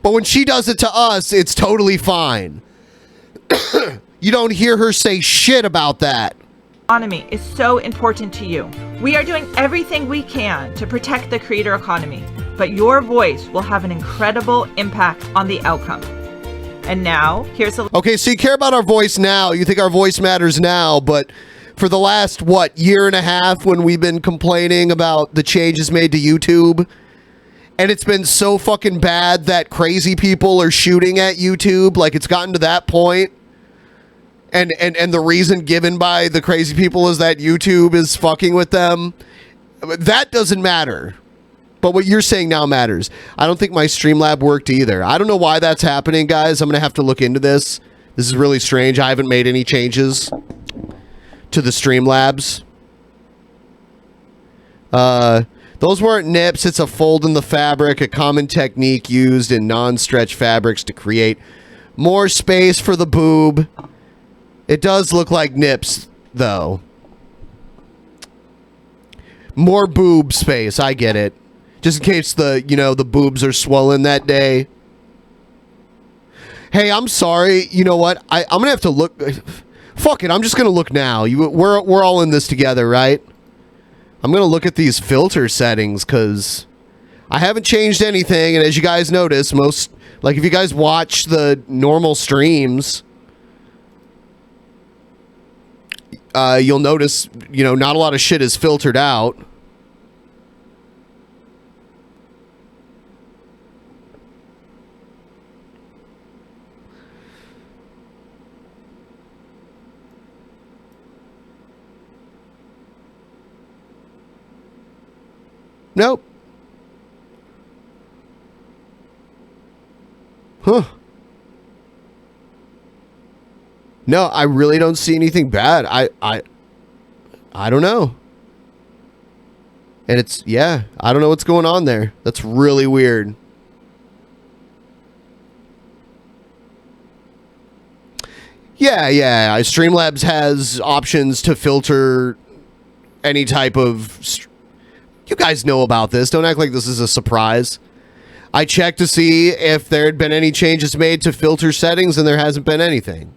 But when she does it to us, it's totally fine. You don't hear her say shit about that. Economy is so important to you. We are doing everything we can to protect the creator economy, but your voice will have an incredible impact on the outcome. And now, here's a... Okay, so you care about our voice now. You think our voice matters now, but for the last, year and a half when we've been complaining about the changes made to YouTube, and it's been so fucking bad that crazy people are shooting at YouTube, like it's gotten to that point. And the reason given by the crazy people is that YouTube is fucking with them. That doesn't matter. But what you're saying now matters. I don't think my Streamlab worked either. I don't know why that's happening, guys. I'm going to have to look into this. This is really strange. I haven't made any changes to the Streamlabs. Those weren't nips. It's a fold in the fabric, a common technique used in non-stretch fabrics to create more space for the boob. It does look like nips, though. More boob space. I get it. Just in case the boobs are swollen that day. Hey, I'm sorry. You know what? I'm gonna have to look. Fuck it. I'm just gonna look now. We're all in this together, right? I'm gonna look at these filter settings because I haven't changed anything. And as you guys notice, if you guys watch the normal streams, you'll notice, not a lot of shit is filtered out. Nope. Huh. No, I really don't see anything bad. I don't know. And I don't know what's going on there. That's really weird. Yeah. Streamlabs has options to filter any type of... You guys know about this. Don't act like this is a surprise. I checked to see if there had been any changes made to filter settings, and there hasn't been anything.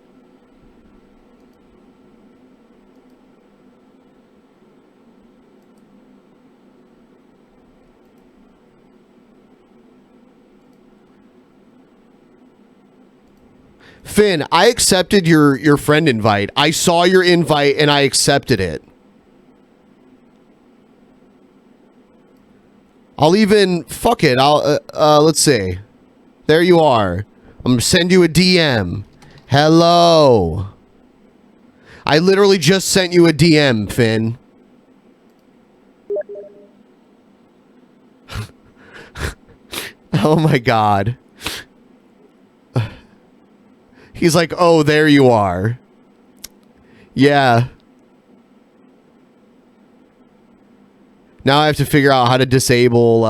Finn, I accepted your friend invite. I saw your invite and I accepted it. I'll even, fuck it, let's see. There you are. I'm gonna send you a DM. Hello. I literally just sent you a DM, Finn. Oh my god. He's like, oh, there you are. Yeah. Now I have to figure out how to disable,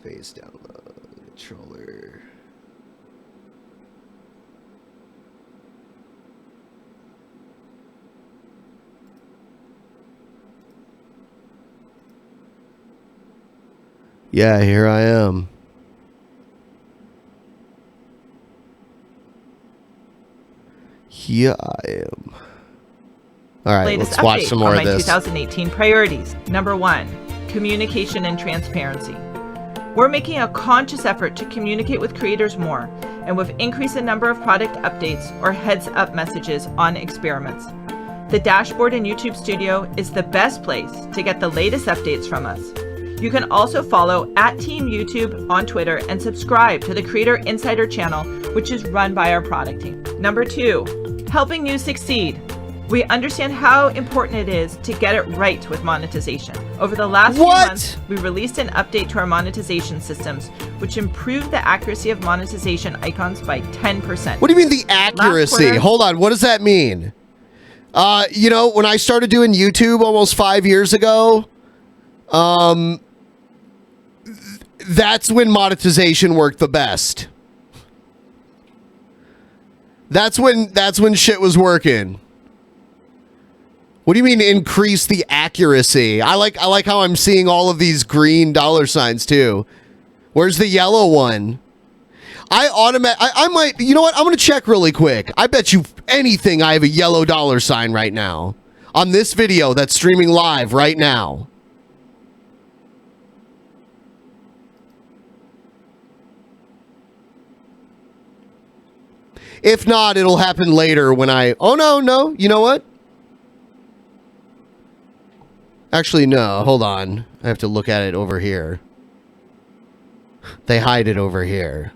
face download, controller. Yeah, here I am. Here I am. All right, let's watch some more of this. 2018 priorities. Number 1, communication and transparency. We're making a conscious effort to communicate with creators more, and we've increased the number of product updates or heads-up messages on experiments. The dashboard in YouTube Studio is the best place to get the latest updates from us. You can also follow @TeamYouTube on Twitter and subscribe to the Creator Insider channel, which is run by our product team. Number 2, helping you succeed. We understand how important it is to get it right with monetization. Over the last few months, we released an update to our monetization systems, which improved the accuracy of monetization icons by 10%. What do you mean the accuracy? Hold on, what does that mean? You know, when I started doing YouTube almost 5 years ago, that's when monetization worked the best. That's when shit was working. What do you mean increase the accuracy? I like how I'm seeing all of these green dollar signs too. Where's the yellow one? I might, you know what? I'm going to check really quick. I bet you anything I have a yellow dollar sign right now on this video that's streaming live right now. If not, it'll happen later when oh, no. You know what? Actually, no. Hold on. I have to look at it over here. They hide it over here.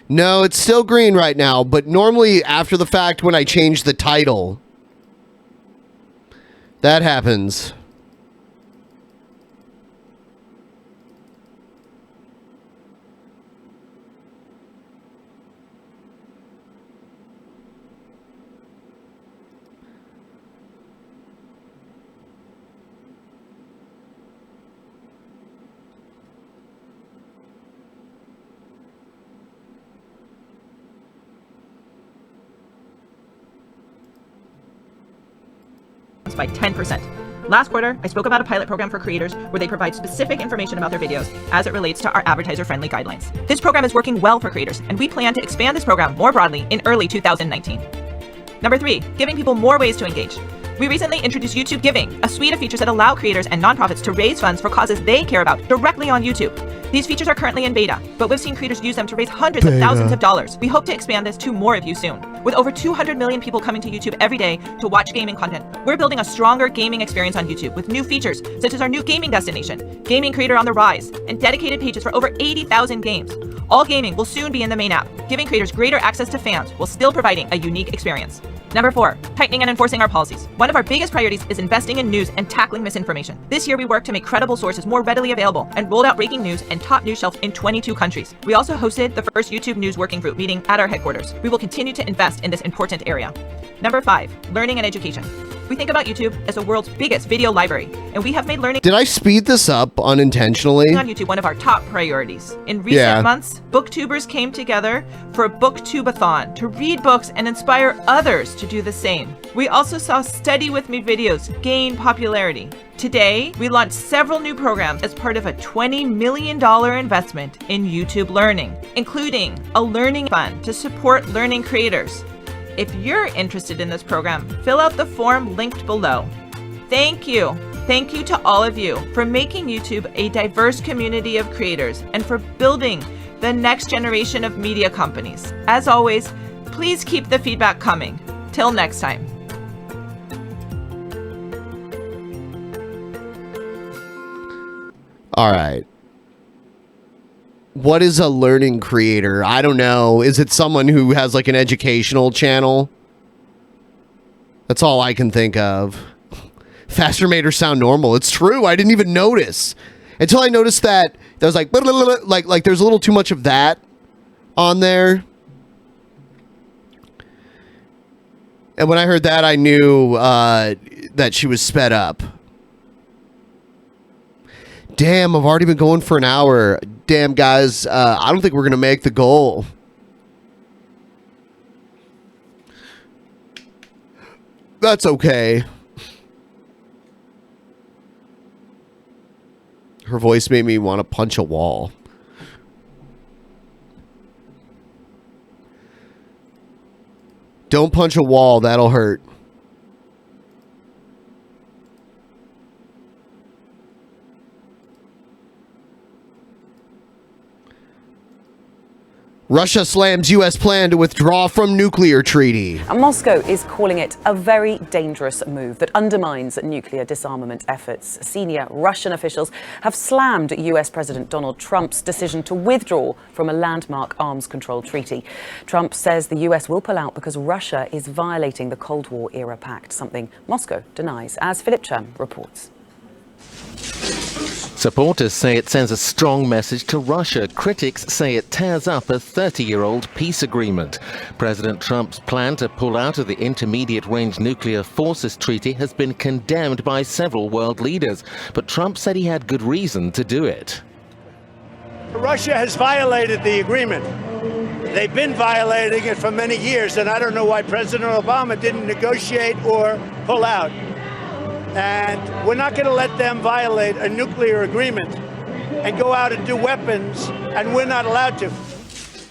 No, it's still green right now, but normally after the fact when I change the title, that happens. By 10%. Last quarter, I spoke about a pilot program for creators where they provide specific information about their videos as it relates to our advertiser-friendly guidelines. This program is working well for creators, and we plan to expand this program more broadly in early 2019. Number 3, giving people more ways to engage. We recently introduced YouTube Giving, a suite of features that allow creators and nonprofits to raise funds for causes they care about directly on YouTube. These features are currently in beta, but we've seen creators use them to raise hundreds of thousands of dollars. We hope to expand this to more of you soon. With over 200 million people coming to YouTube every day to watch gaming content, we're building a stronger gaming experience on YouTube with new features such as our new gaming destination, gaming creator on the rise, and dedicated pages for over 80,000 games. All gaming will soon be in the main app, giving creators greater access to fans while still providing a unique experience. Number 4, tightening and enforcing our policies. One of our biggest priorities is investing in news and tackling misinformation. This year we worked to make credible sources more readily available and rolled out breaking news and top news shelves in 22 countries. We also hosted the first YouTube News Working Group meeting at our headquarters. We will continue to invest in this important area. Number 5, learning and education. We think about YouTube as the world's biggest video library, and we have made learning Did I speed this up unintentionally? on YouTube one of our top priorities. In recent months, booktubers came together for a booktubeathon to read books and inspire others to do the same. We also saw Study With Me videos gain popularity. Today, we launched several new programs as part of a $20 million investment in YouTube Learning, including a learning fund to support learning creators. If you're interested in this program, fill out the form linked below. Thank you. Thank you to all of you for making YouTube a diverse community of creators and for building the next generation of media companies. As always, please keep the feedback coming. Till next time. All right. What is a learning creator? I don't know. Is it someone who has like an educational channel? That's all I can think of. Faster made her sound normal. It's true. I didn't even notice until I noticed that there was like there's a little too much of that on there. And when I heard that, I knew that she was sped up. Damn, I've already been going for an hour. Damn, guys, I don't think we're going to make the goal. That's okay. Her voice made me want to punch a wall. Don't punch a wall, that'll hurt. Russia slams U.S. plan to withdraw from nuclear treaty. And Moscow is calling it a very dangerous move that undermines nuclear disarmament efforts. Senior Russian officials have slammed U.S. President Donald Trump's decision to withdraw from a landmark arms control treaty. Trump says the U.S. will pull out because Russia is violating the Cold War era pact, something Moscow denies, as Philip Chen reports. Supporters say it sends a strong message to Russia. Critics say it tears up a 30-year-old peace agreement. President Trump's plan to pull out of the Intermediate-Range Nuclear Forces Treaty has been condemned by several world leaders, but Trump said he had good reason to do it. Russia has violated the agreement. They've been violating it for many years, and I don't know why President Obama didn't negotiate or pull out. And we're not going to let them violate a nuclear agreement and go out and do weapons, and we're not allowed to.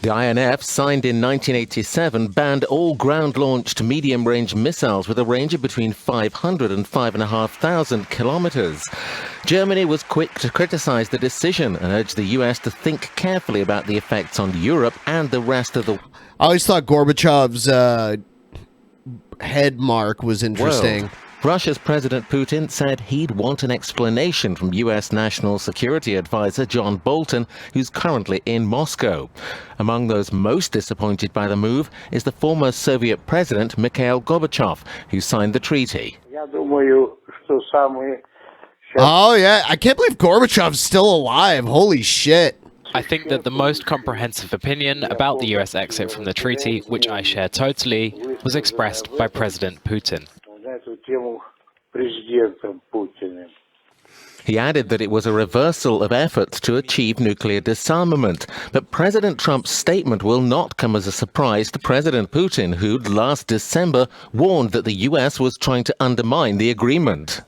The INF, signed in 1987, banned all ground-launched medium-range missiles with a range of between 500 and 5,500 kilometers. Germany was quick to criticize the decision and urged the U.S. to think carefully about the effects on Europe and the rest of the world. I always thought Gorbachev's head mark was interesting. Russia's President Putin said he'd want an explanation from U.S. National Security Advisor John Bolton, who's currently in Moscow. Among those most disappointed by the move is the former Soviet President Mikhail Gorbachev, who signed the treaty. Oh, yeah. I can't believe Gorbachev's still alive. Holy shit. I think that the most comprehensive opinion about the US exit from the treaty, which I share totally, was expressed by President Putin. He added that it was a reversal of efforts to achieve nuclear disarmament. But President Trump's statement will not come as a surprise to President Putin, who last December warned that the US was trying to undermine the agreement.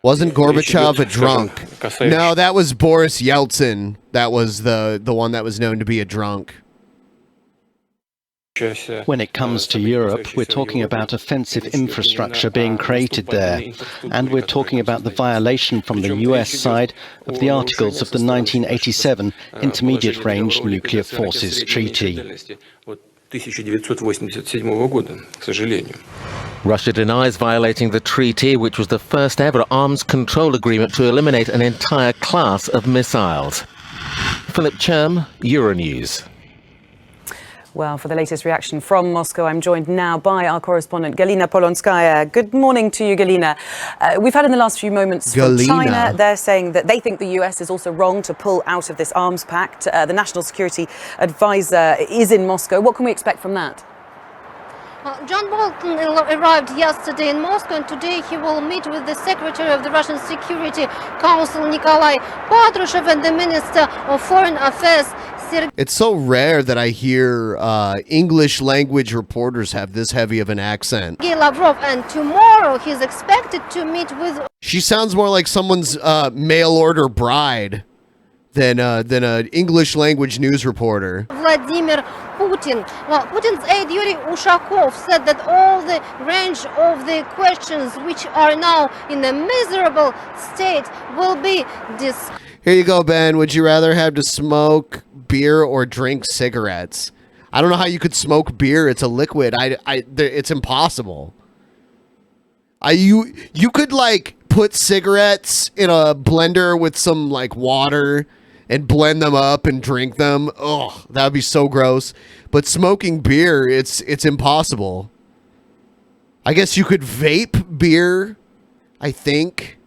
Wasn't Gorbachev a drunk? No, that was Boris Yeltsin. That was the one that was known to be a drunk. When it comes to Europe, we're talking about offensive infrastructure being created there, and we're talking about the violation from the US side of the articles of the 1987 Intermediate Range Nuclear Forces Treaty. Russia denies violating the treaty, which was the first ever arms control agreement to eliminate an entire class of missiles. Philip Cherm, Euronews. Well, for the latest reaction from Moscow, I'm joined now by our correspondent, Galina Polonskaya. Good morning to you, Galina. We've had in the last few moments from China. They're saying that they think the US is also wrong to pull out of this arms pact. The National Security Advisor is in Moscow. What can we expect from that? John Bolton arrived yesterday in Moscow, and today he will meet with the Secretary of the Russian Security Council, Nikolai Patrushev, and the Minister of Foreign Affairs, Sergei. It's so rare that I hear English language reporters have this heavy of an accent. Lavrov, and tomorrow he's expected to meet with. She sounds more like someone's mail order bride than an English language news reporter. Vladimir Putin. Well, Putin's aide Yuri Ushakov said that all the range of the questions which are now in a miserable state will be discussed. Here you go, Ben. Would you rather have to smoke beer or drink cigarettes? I don't know how you could smoke beer. It's a liquid. It's impossible. You could like put cigarettes in a blender with some like water and blend them up and drink them. Oh, that would be so gross. But smoking beer, it's impossible. I guess you could vape beer, I think.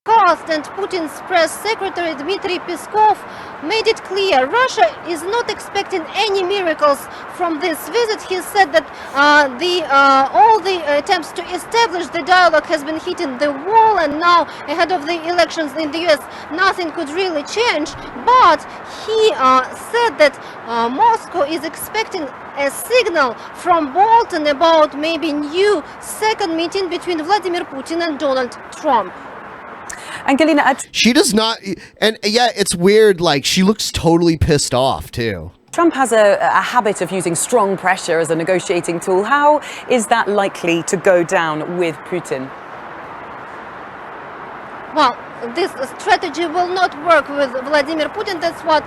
And Putin's press secretary Dmitry Peskov made it clear Russia is not expecting any miracles from this visit. He said that all the attempts to establish the dialogue has been hitting the wall, and now ahead of the elections in the US nothing could really change. But he said that Moscow is expecting a signal from Bolton about maybe new second meeting between Vladimir Putin and Donald Trump. And Galina, she does not, and yeah, it's weird, like she looks totally pissed off too. Trump has a habit of using strong pressure as a negotiating tool. How is that likely to go down with Putin? Well, this strategy will not work with Vladimir Putin. That's what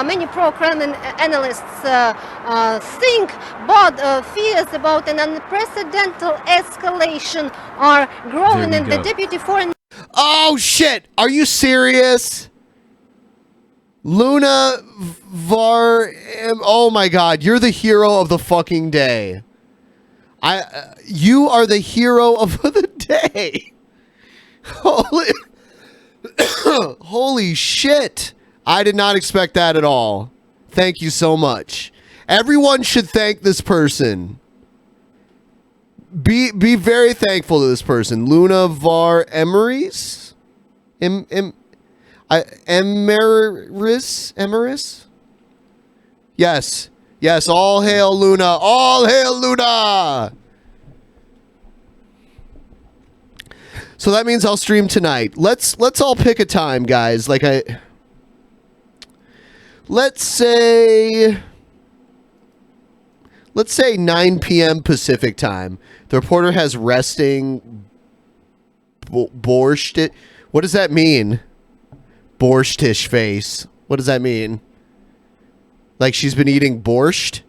many pro-Kremlin analysts think. But fears about an unprecedented escalation are growing, and the deputy foreign. Oh shit! Are you serious? Luna Var. Oh my god, you're the hero of the fucking day. You are the hero of the day. Holy. Holy shit. I did not expect that at all. Thank you so much. Everyone should thank this person. Be very thankful to this person. Luna Var Emeris? Emeris? Yes. Yes, all hail Luna. All hail Luna! So that means I'll stream tonight. Let's all pick a time, guys. Let's say 9 p.m. Pacific time. The reporter has resting borscht. What does that mean? Borshtish face. What does that mean? Like she's been eating borscht?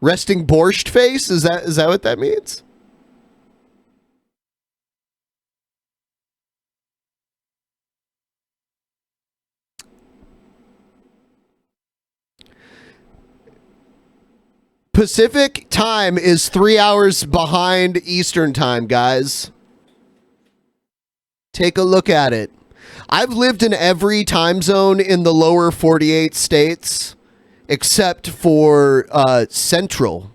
Resting borscht face? Is that what that means? Pacific time is 3 hours behind Eastern time, guys. Take a look at it. I've lived in every time zone in the lower 48 states except for Central.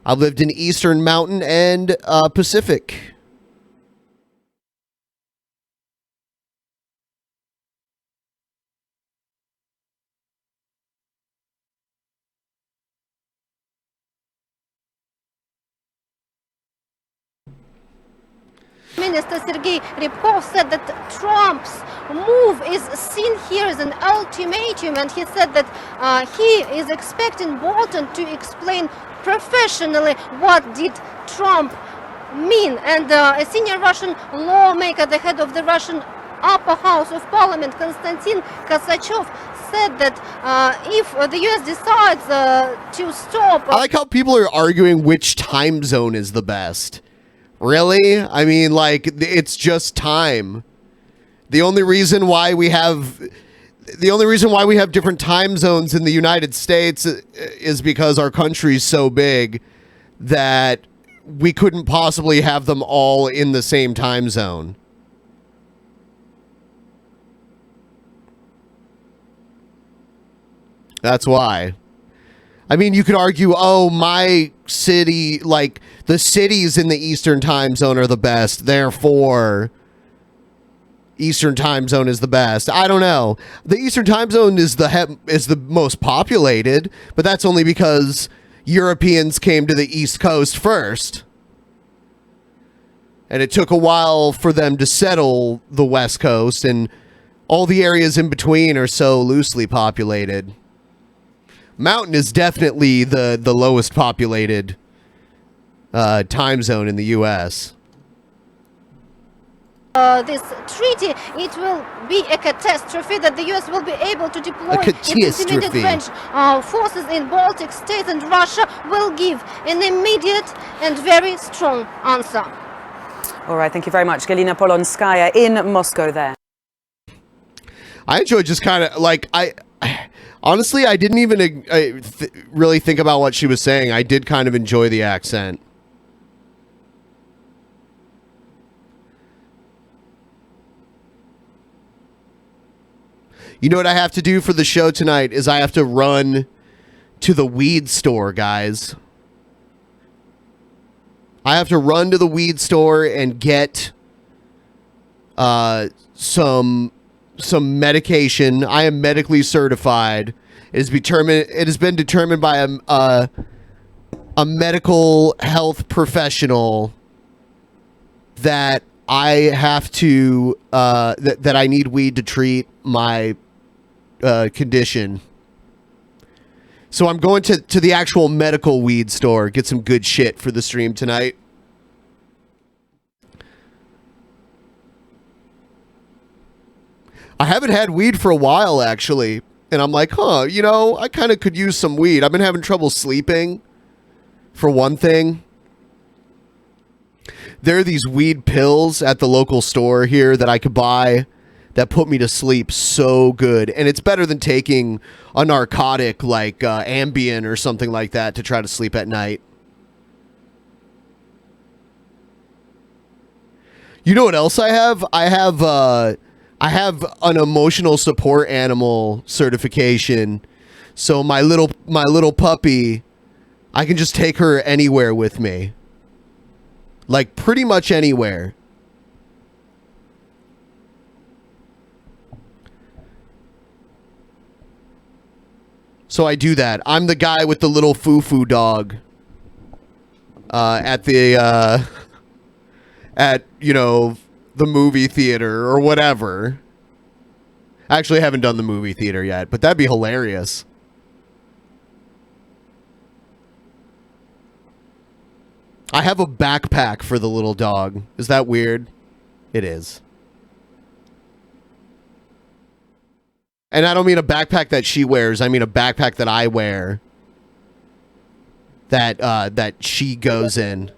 I've lived in Eastern, Mountain, and Pacific. Minister Sergei Ryabkov said that Trump's move is seen here as an ultimatum, and he said that he is expecting Bolton to explain professionally what did Trump mean. And a senior Russian lawmaker, the head of the Russian upper house of parliament, Konstantin Kosachev, said that if the U.S. decides to stop... I like how people are arguing which time zone is the best. Really? I mean, like, it's just time. The only reason why we have different time zones in the United States is because our country's so big that we couldn't possibly have them all in the same time zone. That's why. I mean, you could argue, oh, my city, like, the cities in the Eastern time zone are the best, therefore Eastern time zone is the best. I don't know. The Eastern time zone is the most populated, but that's only because Europeans came to the East Coast first. And it took a while for them to settle the West Coast, and all the areas in between are so loosely populated. Mountain is definitely the lowest populated time zone in the U.S. This treaty, it will be a catastrophe that the U.S. will be able to deploy its intermediate range forces in Baltic states, and Russia will give an immediate and very strong answer. All right, thank you very much. Galina Polonskaya in Moscow there. I enjoyed just kind of like, honestly, I didn't even really think about what she was saying. I did kind of enjoy the accent. You know what I have to do for the show tonight is I have to run to the weed store, guys. I have to run to the weed store and get some medication. I am medically certified. It has been determined by a medical health professional that I have to that I need weed to treat my condition. So I'm going to the actual medical weed store, get some good shit for the stream tonight. I haven't had weed for a while, actually. And I'm like, you know, I kind of could use some weed. I've been having trouble sleeping, for one thing. There are these weed pills at the local store here that I could buy that put me to sleep so good. And it's better than taking a narcotic like Ambien or something like that to try to sleep at night. You know what else I have? I have an emotional support animal certification. So my little puppy, I can just take her anywhere with me. Like pretty much anywhere. So I do that. I'm the guy with the little foo-foo dog. At the at, you know, the movie theater or whatever. Actually, I haven't done the movie theater yet, but that'd be hilarious. I have a backpack for the little dog. Is that weird? It is. And I don't mean a backpack that she wears. I mean a backpack that I wear. That she goes in.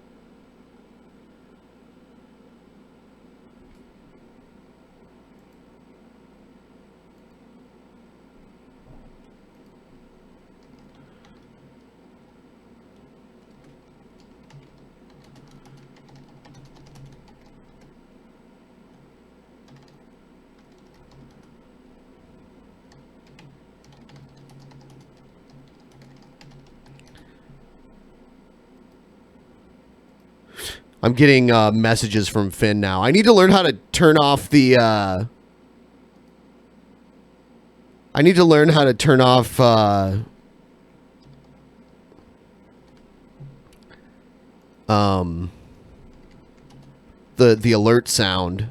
I'm getting messages from Finn now. I need to learn how to turn off the... I need to learn how to turn off... the alert sound.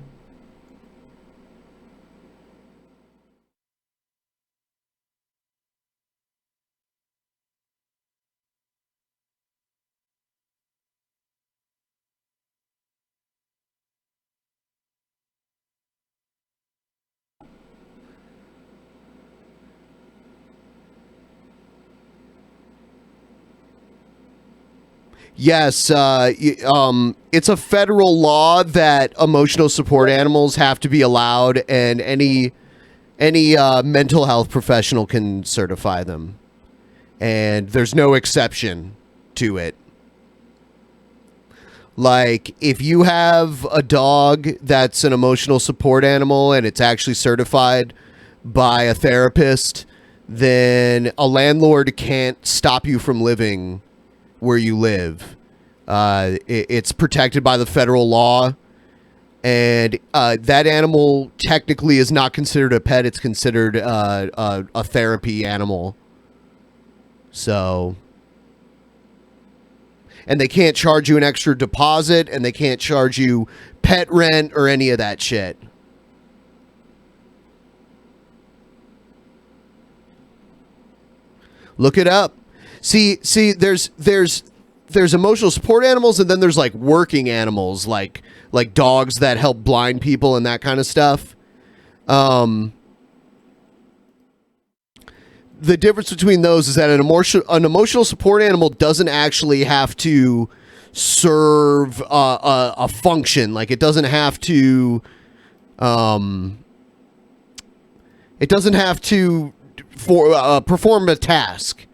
Yes, it's a federal law that emotional support animals have to be allowed, and any mental health professional can certify them. And there's no exception to it. Like, if you have a dog that's an emotional support animal and it's actually certified by a therapist, then a landlord can't stop you from living where you live. It's protected by the federal law, and that animal technically is not considered a pet. It's considered a therapy animal. So, and they can't charge you an extra deposit, and they can't charge you pet rent or any of that shit. Look it up. See, there's emotional support animals, and then there's like working animals, like dogs that help blind people and that kind of stuff. The difference between those is that an emotional support animal doesn't actually have to serve a function. Like, it doesn't have to perform a task.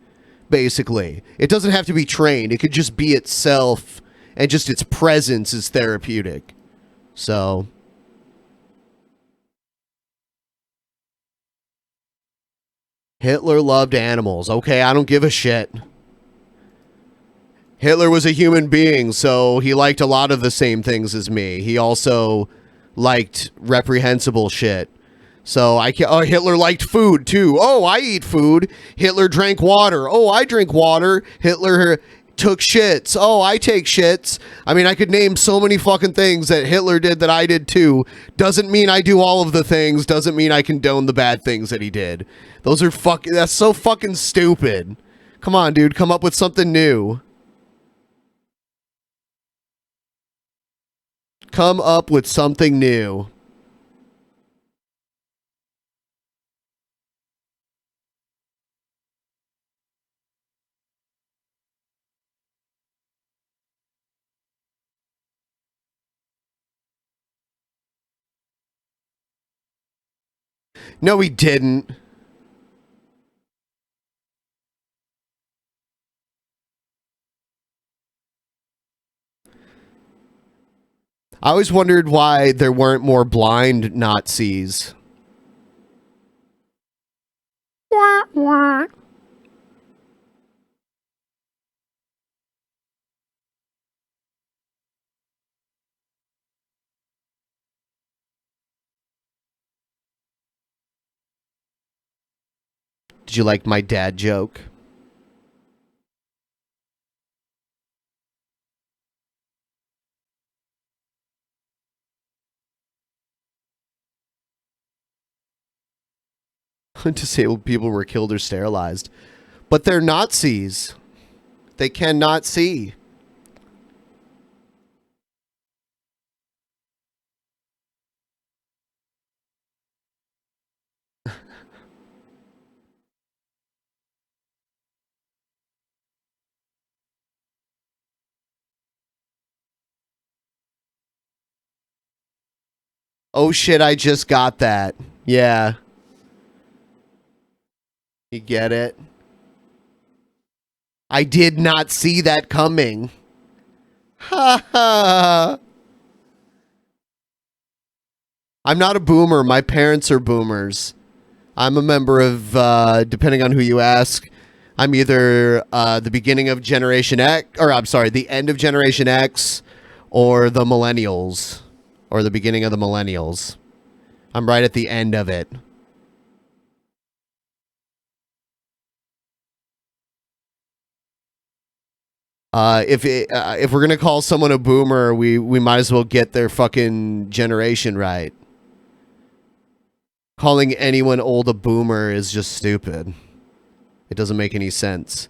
Basically, it doesn't have to be trained. It could just be itself, and just its presence is therapeutic. So, Hitler loved animals. Okay, I don't give a shit. Hitler was a human being, so he liked a lot of the same things as me. He also liked reprehensible shit. So Hitler liked food too. Oh, I eat food. Hitler drank water. Oh, I drink water. Hitler took shits. Oh, I take shits. I mean, I could name so many fucking things that Hitler did that I did too. Doesn't mean I do all of the things. Doesn't mean I condone the bad things that he did. That's so fucking stupid. Come on, dude. Come up with something new. Come up with something new. No, he didn't. I always wondered why there weren't more blind Nazis. Wah, wah. Did you like my dad joke? Disabled people were killed or sterilized. But they're Nazis. They cannot see. Oh shit, I just got that. Yeah. You get it? I did not see that coming. Ha ha. I'm not a boomer. My parents are boomers. I'm a member of, depending on who you ask, I'm either the beginning of Generation X, or I'm sorry, the end of Generation X, or the millennials, or the beginning of the millennials. I'm right at the end of it. If we're gonna call someone a boomer, we might as well get their fucking generation right. Calling anyone old a boomer is just stupid. It doesn't make any sense.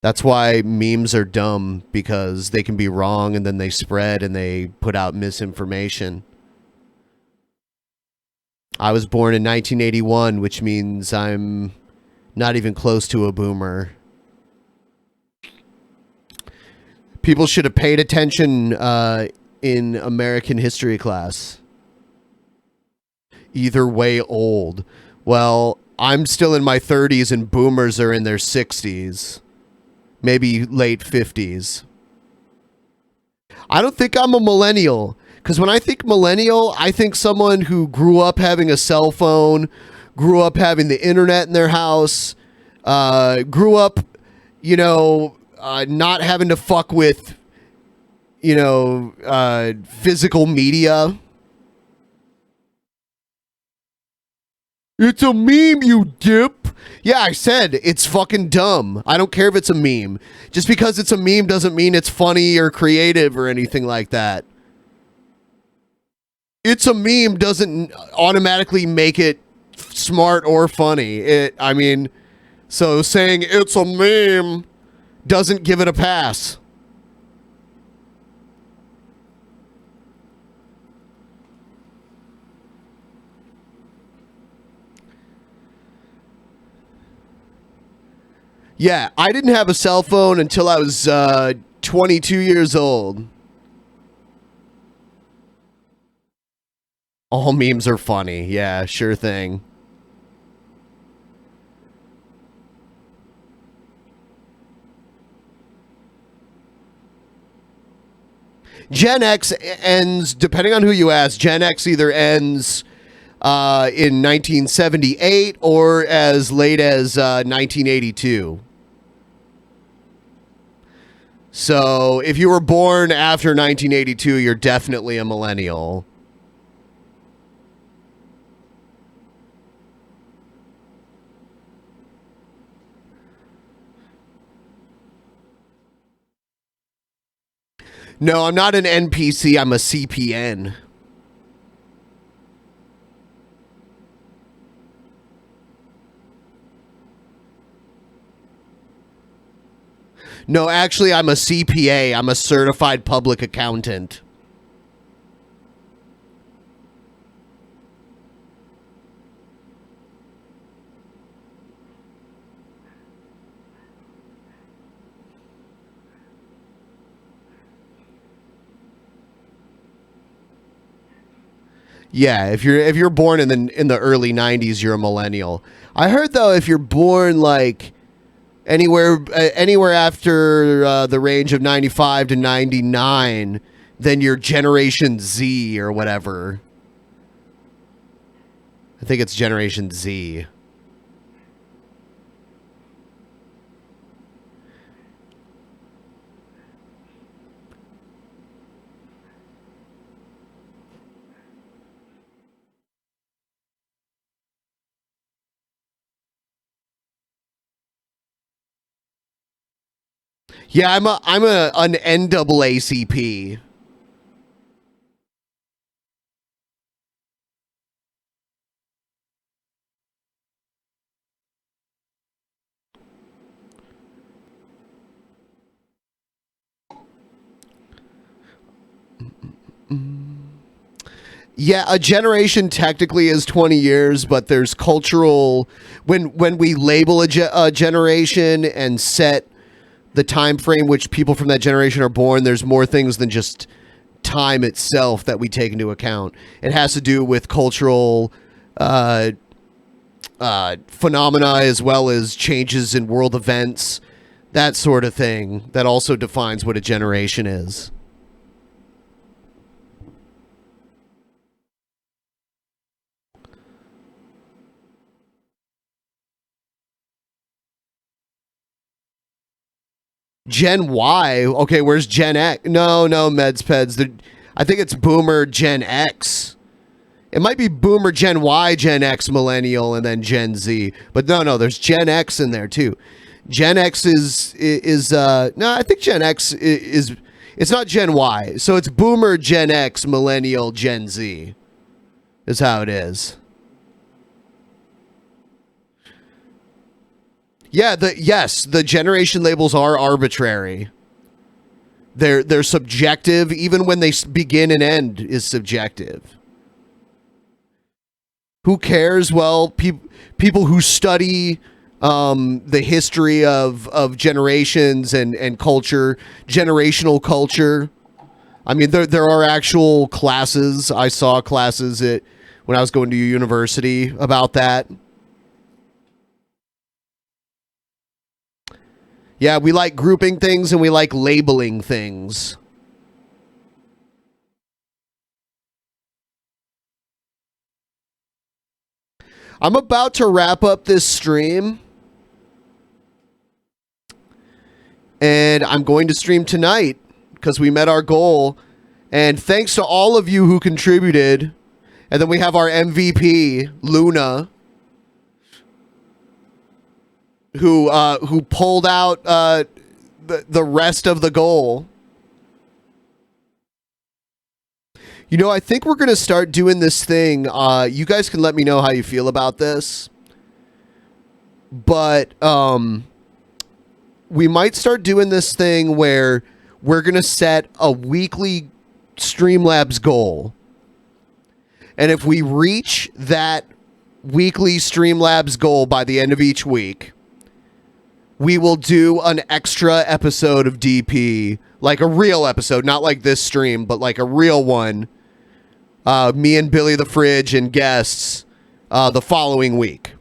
That's why memes are dumb, because they can be wrong and then they spread and they put out misinformation. I was born in 1981, which means I'm not even close to a boomer. People should have paid attention in American history class. Either way old. Well, I'm still in my 30s and boomers are in their 60s. Maybe late 50s. I don't think I'm a millennial. Because when I think millennial, I think someone who grew up having a cell phone, grew up having the internet in their house, grew up, you know, not having to fuck with, you know, physical media. It's a meme, you dip. Yeah, I said it's fucking dumb. I don't care if it's a meme. Just because it's a meme doesn't mean it's funny or creative or anything like that. It's a meme doesn't automatically make it smart or funny. I mean, so saying it's a meme doesn't give it a pass. Yeah, I didn't have a cell phone until I was 22 years old. All memes are funny. Yeah, sure thing. Gen X ends, depending on who you ask, Gen X either ends in 1978 or as late as 1982. So if you were born after 1982, you're definitely a millennial. No, I'm not an NPC, I'm a CPN. No, actually, I'm a CPA. I'm a certified public accountant. Yeah, if you're born in the early 90s, you're a millennial. I heard though, if you're born like anywhere after the range of 95 to 99, than your Generation Z or whatever. I think it's Generation Z. Yeah, I'm an NAACP. Yeah, a generation technically is 20 years, but there's cultural when we label a generation and set the time frame which people from that generation are born, there's more things than just time itself that we take into account. It has to do with cultural phenomena as well as changes in world events, that sort of thing. That also defines what a generation is. Gen Y. Okay, where's Gen X? No, Meds Peds. I think it's Boomer Gen X. It might be Boomer Gen Y, Gen X, Millennial, and then Gen Z. But no, there's Gen X in there too. Gen X is no, I think Gen X is it's not Gen Y. So it's Boomer, Gen X, Millennial, Gen Z. Is how it is. Yeah, the generation labels are arbitrary. They're subjective. Even when they begin and end is subjective. Who cares? Well, people who study the history of generations and culture, generational culture. I mean, there are actual classes. I saw classes when I was going to university about that. Yeah, we like grouping things and we like labeling things. I'm about to wrap up this stream. And I'm going to stream tonight because we met our goal. And thanks to all of you who contributed. And then we have our MVP, Luna, who pulled out the rest of the goal. You know, I think we're going to start doing this thing. You guys can let me know how you feel about this. But we might start doing this thing where we're going to set a weekly Streamlabs goal. And if we reach that weekly Streamlabs goal by the end of each week, we will do an extra episode of DP, like a real episode, not like this stream, but like a real one. Me and Billy the Fridge and guests the following week.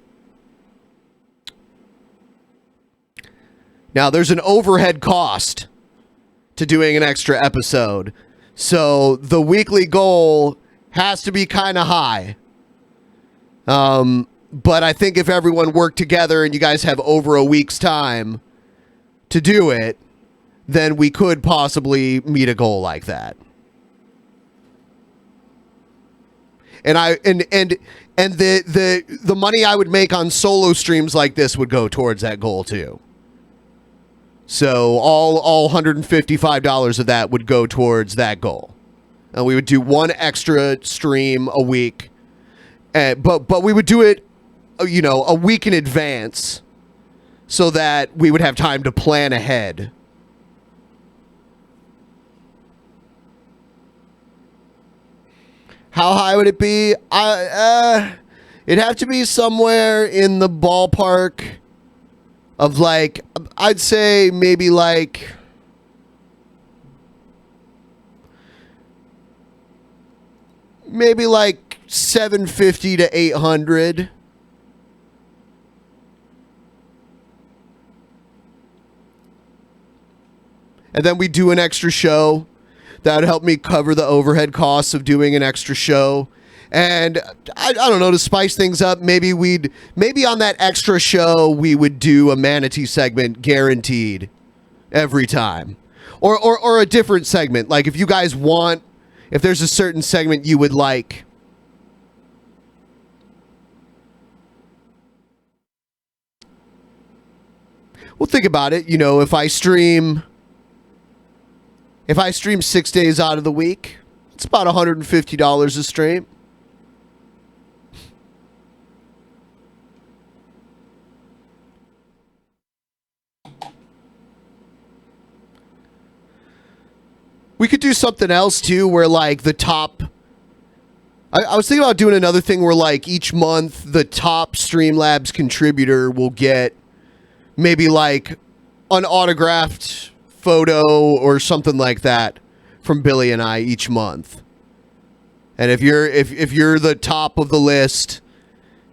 Now, there's an overhead cost to doing an extra episode. So the weekly goal has to be kind of high. But I think if everyone worked together and you guys have over a week's time to do it, then we could possibly meet a goal like that. And the money I would make on solo streams like this would go towards that goal too. So all $155 of that would go towards that goal. And we would do one extra stream a week. But we would do it, you know, a week in advance so that we would have time to plan ahead. How high would it be? It'd have to be somewhere in the ballpark of like, I'd say maybe like $750 to $800. And then we do an extra show. That would help me cover the overhead costs of doing an extra show. And I don't know, to spice things up, maybe on that extra show we would do a manatee segment guaranteed every time. Or a different segment. Like if you guys want, if there's a certain segment you would like. Well, think about it. You know, if I stream 6 days out of the week, it's about $150 a stream. We could do something else too, where like the top. I was thinking about doing another thing where like each month the top Streamlabs contributor will get maybe like an autographed photo or something like that from Billy and I each month. And if you're the top of the list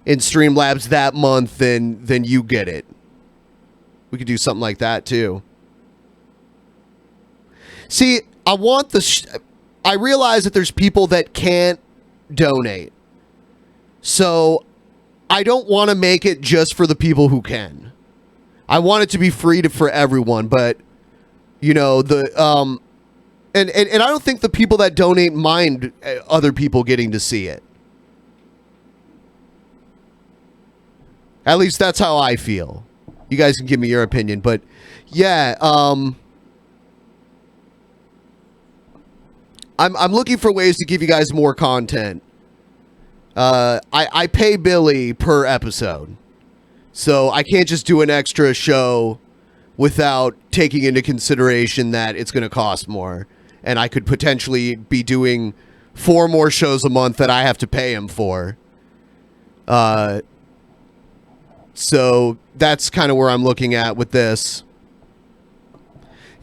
in Streamlabs that month, then you get it. We could do something like that too. See, I want I realize that there's people that can't donate. So I don't want to make it just for the people who can. I want it to be free for everyone, but you know, and I don't think the people that donate mind other people getting to see it. At least that's how I feel. You guys can give me your opinion, but yeah, I'm looking for ways to give you guys more content. I pay Billy per episode. So I can't just do an extra show without taking into consideration that it's going to cost more. And I could potentially be doing 4 more shows a month that I have to pay him for. So that's kind of where I'm looking at with this.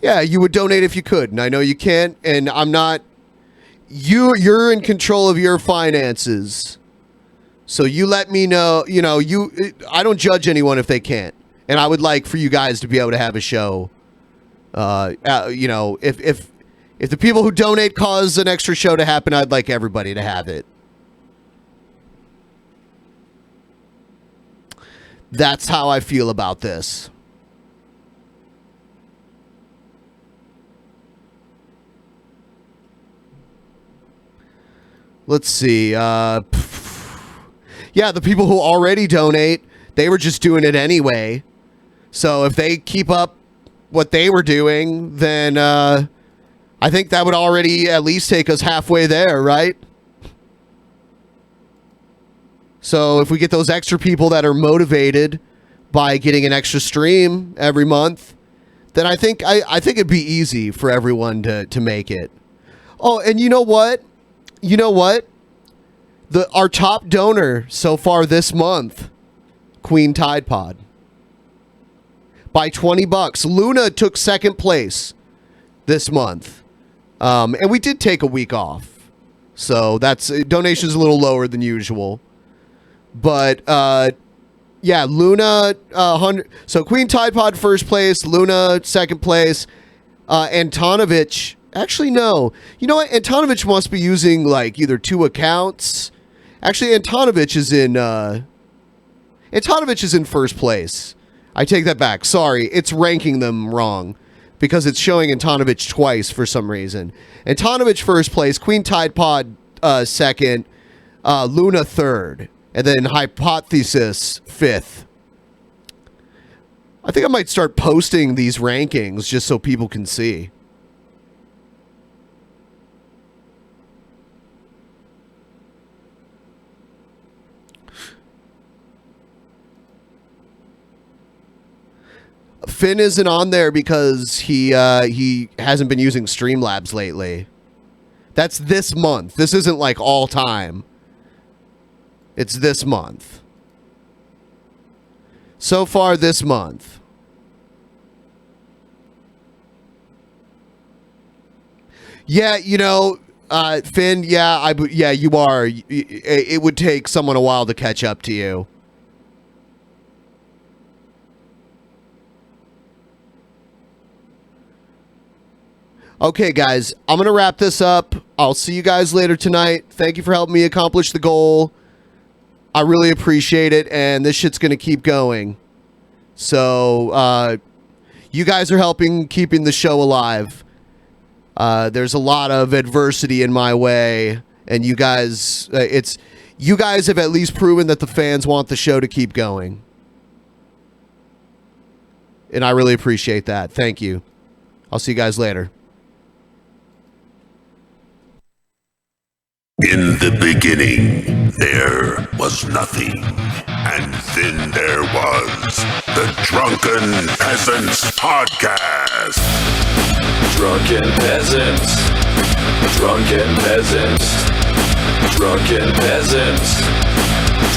Yeah, you would donate if you could. And I know you can't. And I'm not. You're in control of your finances. So you let me know, you know, I don't judge anyone if they can't. And I would like for you guys to be able to have a show. You know, if the people who donate cause an extra show to happen, I'd like everybody to have it. That's how I feel about this. Let's see. Yeah, the people who already donate, they were just doing it anyway. So if they keep up what they were doing, then I think that would already at least take us halfway there, right? So if we get those extra people that are motivated by getting an extra stream every month, then I think it'd be easy for everyone to make it. Oh, and you know what? You know what? Our top donor so far this month, Queen Tide Pod, by $20. Luna took second place this month, and we did take a week off, so that's donation's a little lower than usual. But yeah, Luna 100. So Queen Tide Pod first place, Luna second place, Antonovich. Actually, no. You know what? Antonovich must be using like either 2 accounts. Actually, Antonovich is in first place. I take that back. Sorry, it's ranking them wrong because it's showing Antonovich twice for some reason. Antonovich first place, Queen Tide Pod second, Luna third, and then Hypothesis fifth. I think I might start posting these rankings just so people can see. Finn isn't on there because he hasn't been using Streamlabs lately. That's this month. This isn't like all time. It's this month. So far this month. Yeah, you know, Finn, yeah, you are. It would take someone a while to catch up to you. Okay, guys, I'm going to wrap this up. I'll see you guys later tonight. Thank you for helping me accomplish the goal. I really appreciate it, and this shit's going to keep going. So, you guys are helping keeping the show alive. There's a lot of adversity in my way, and you guys have at least proven that the fans want the show to keep going. And I really appreciate that. Thank you. I'll see you guys later. In the beginning, there was nothing, and then there was the Drunken Peasants podcast. Drunken Peasants, Drunken Peasants, Drunken Peasants,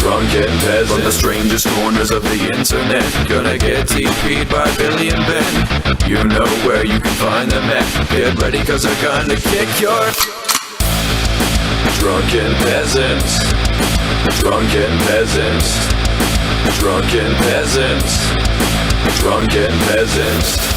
Drunken Peasants. From the strangest corners of the internet, gonna get TP'd by Billy and Ben. You know where you can find them at. Get ready, cause they're gonna kick your... Drunken Peasants, Drunken Peasants, Drunken Peasants, Drunken Peasants.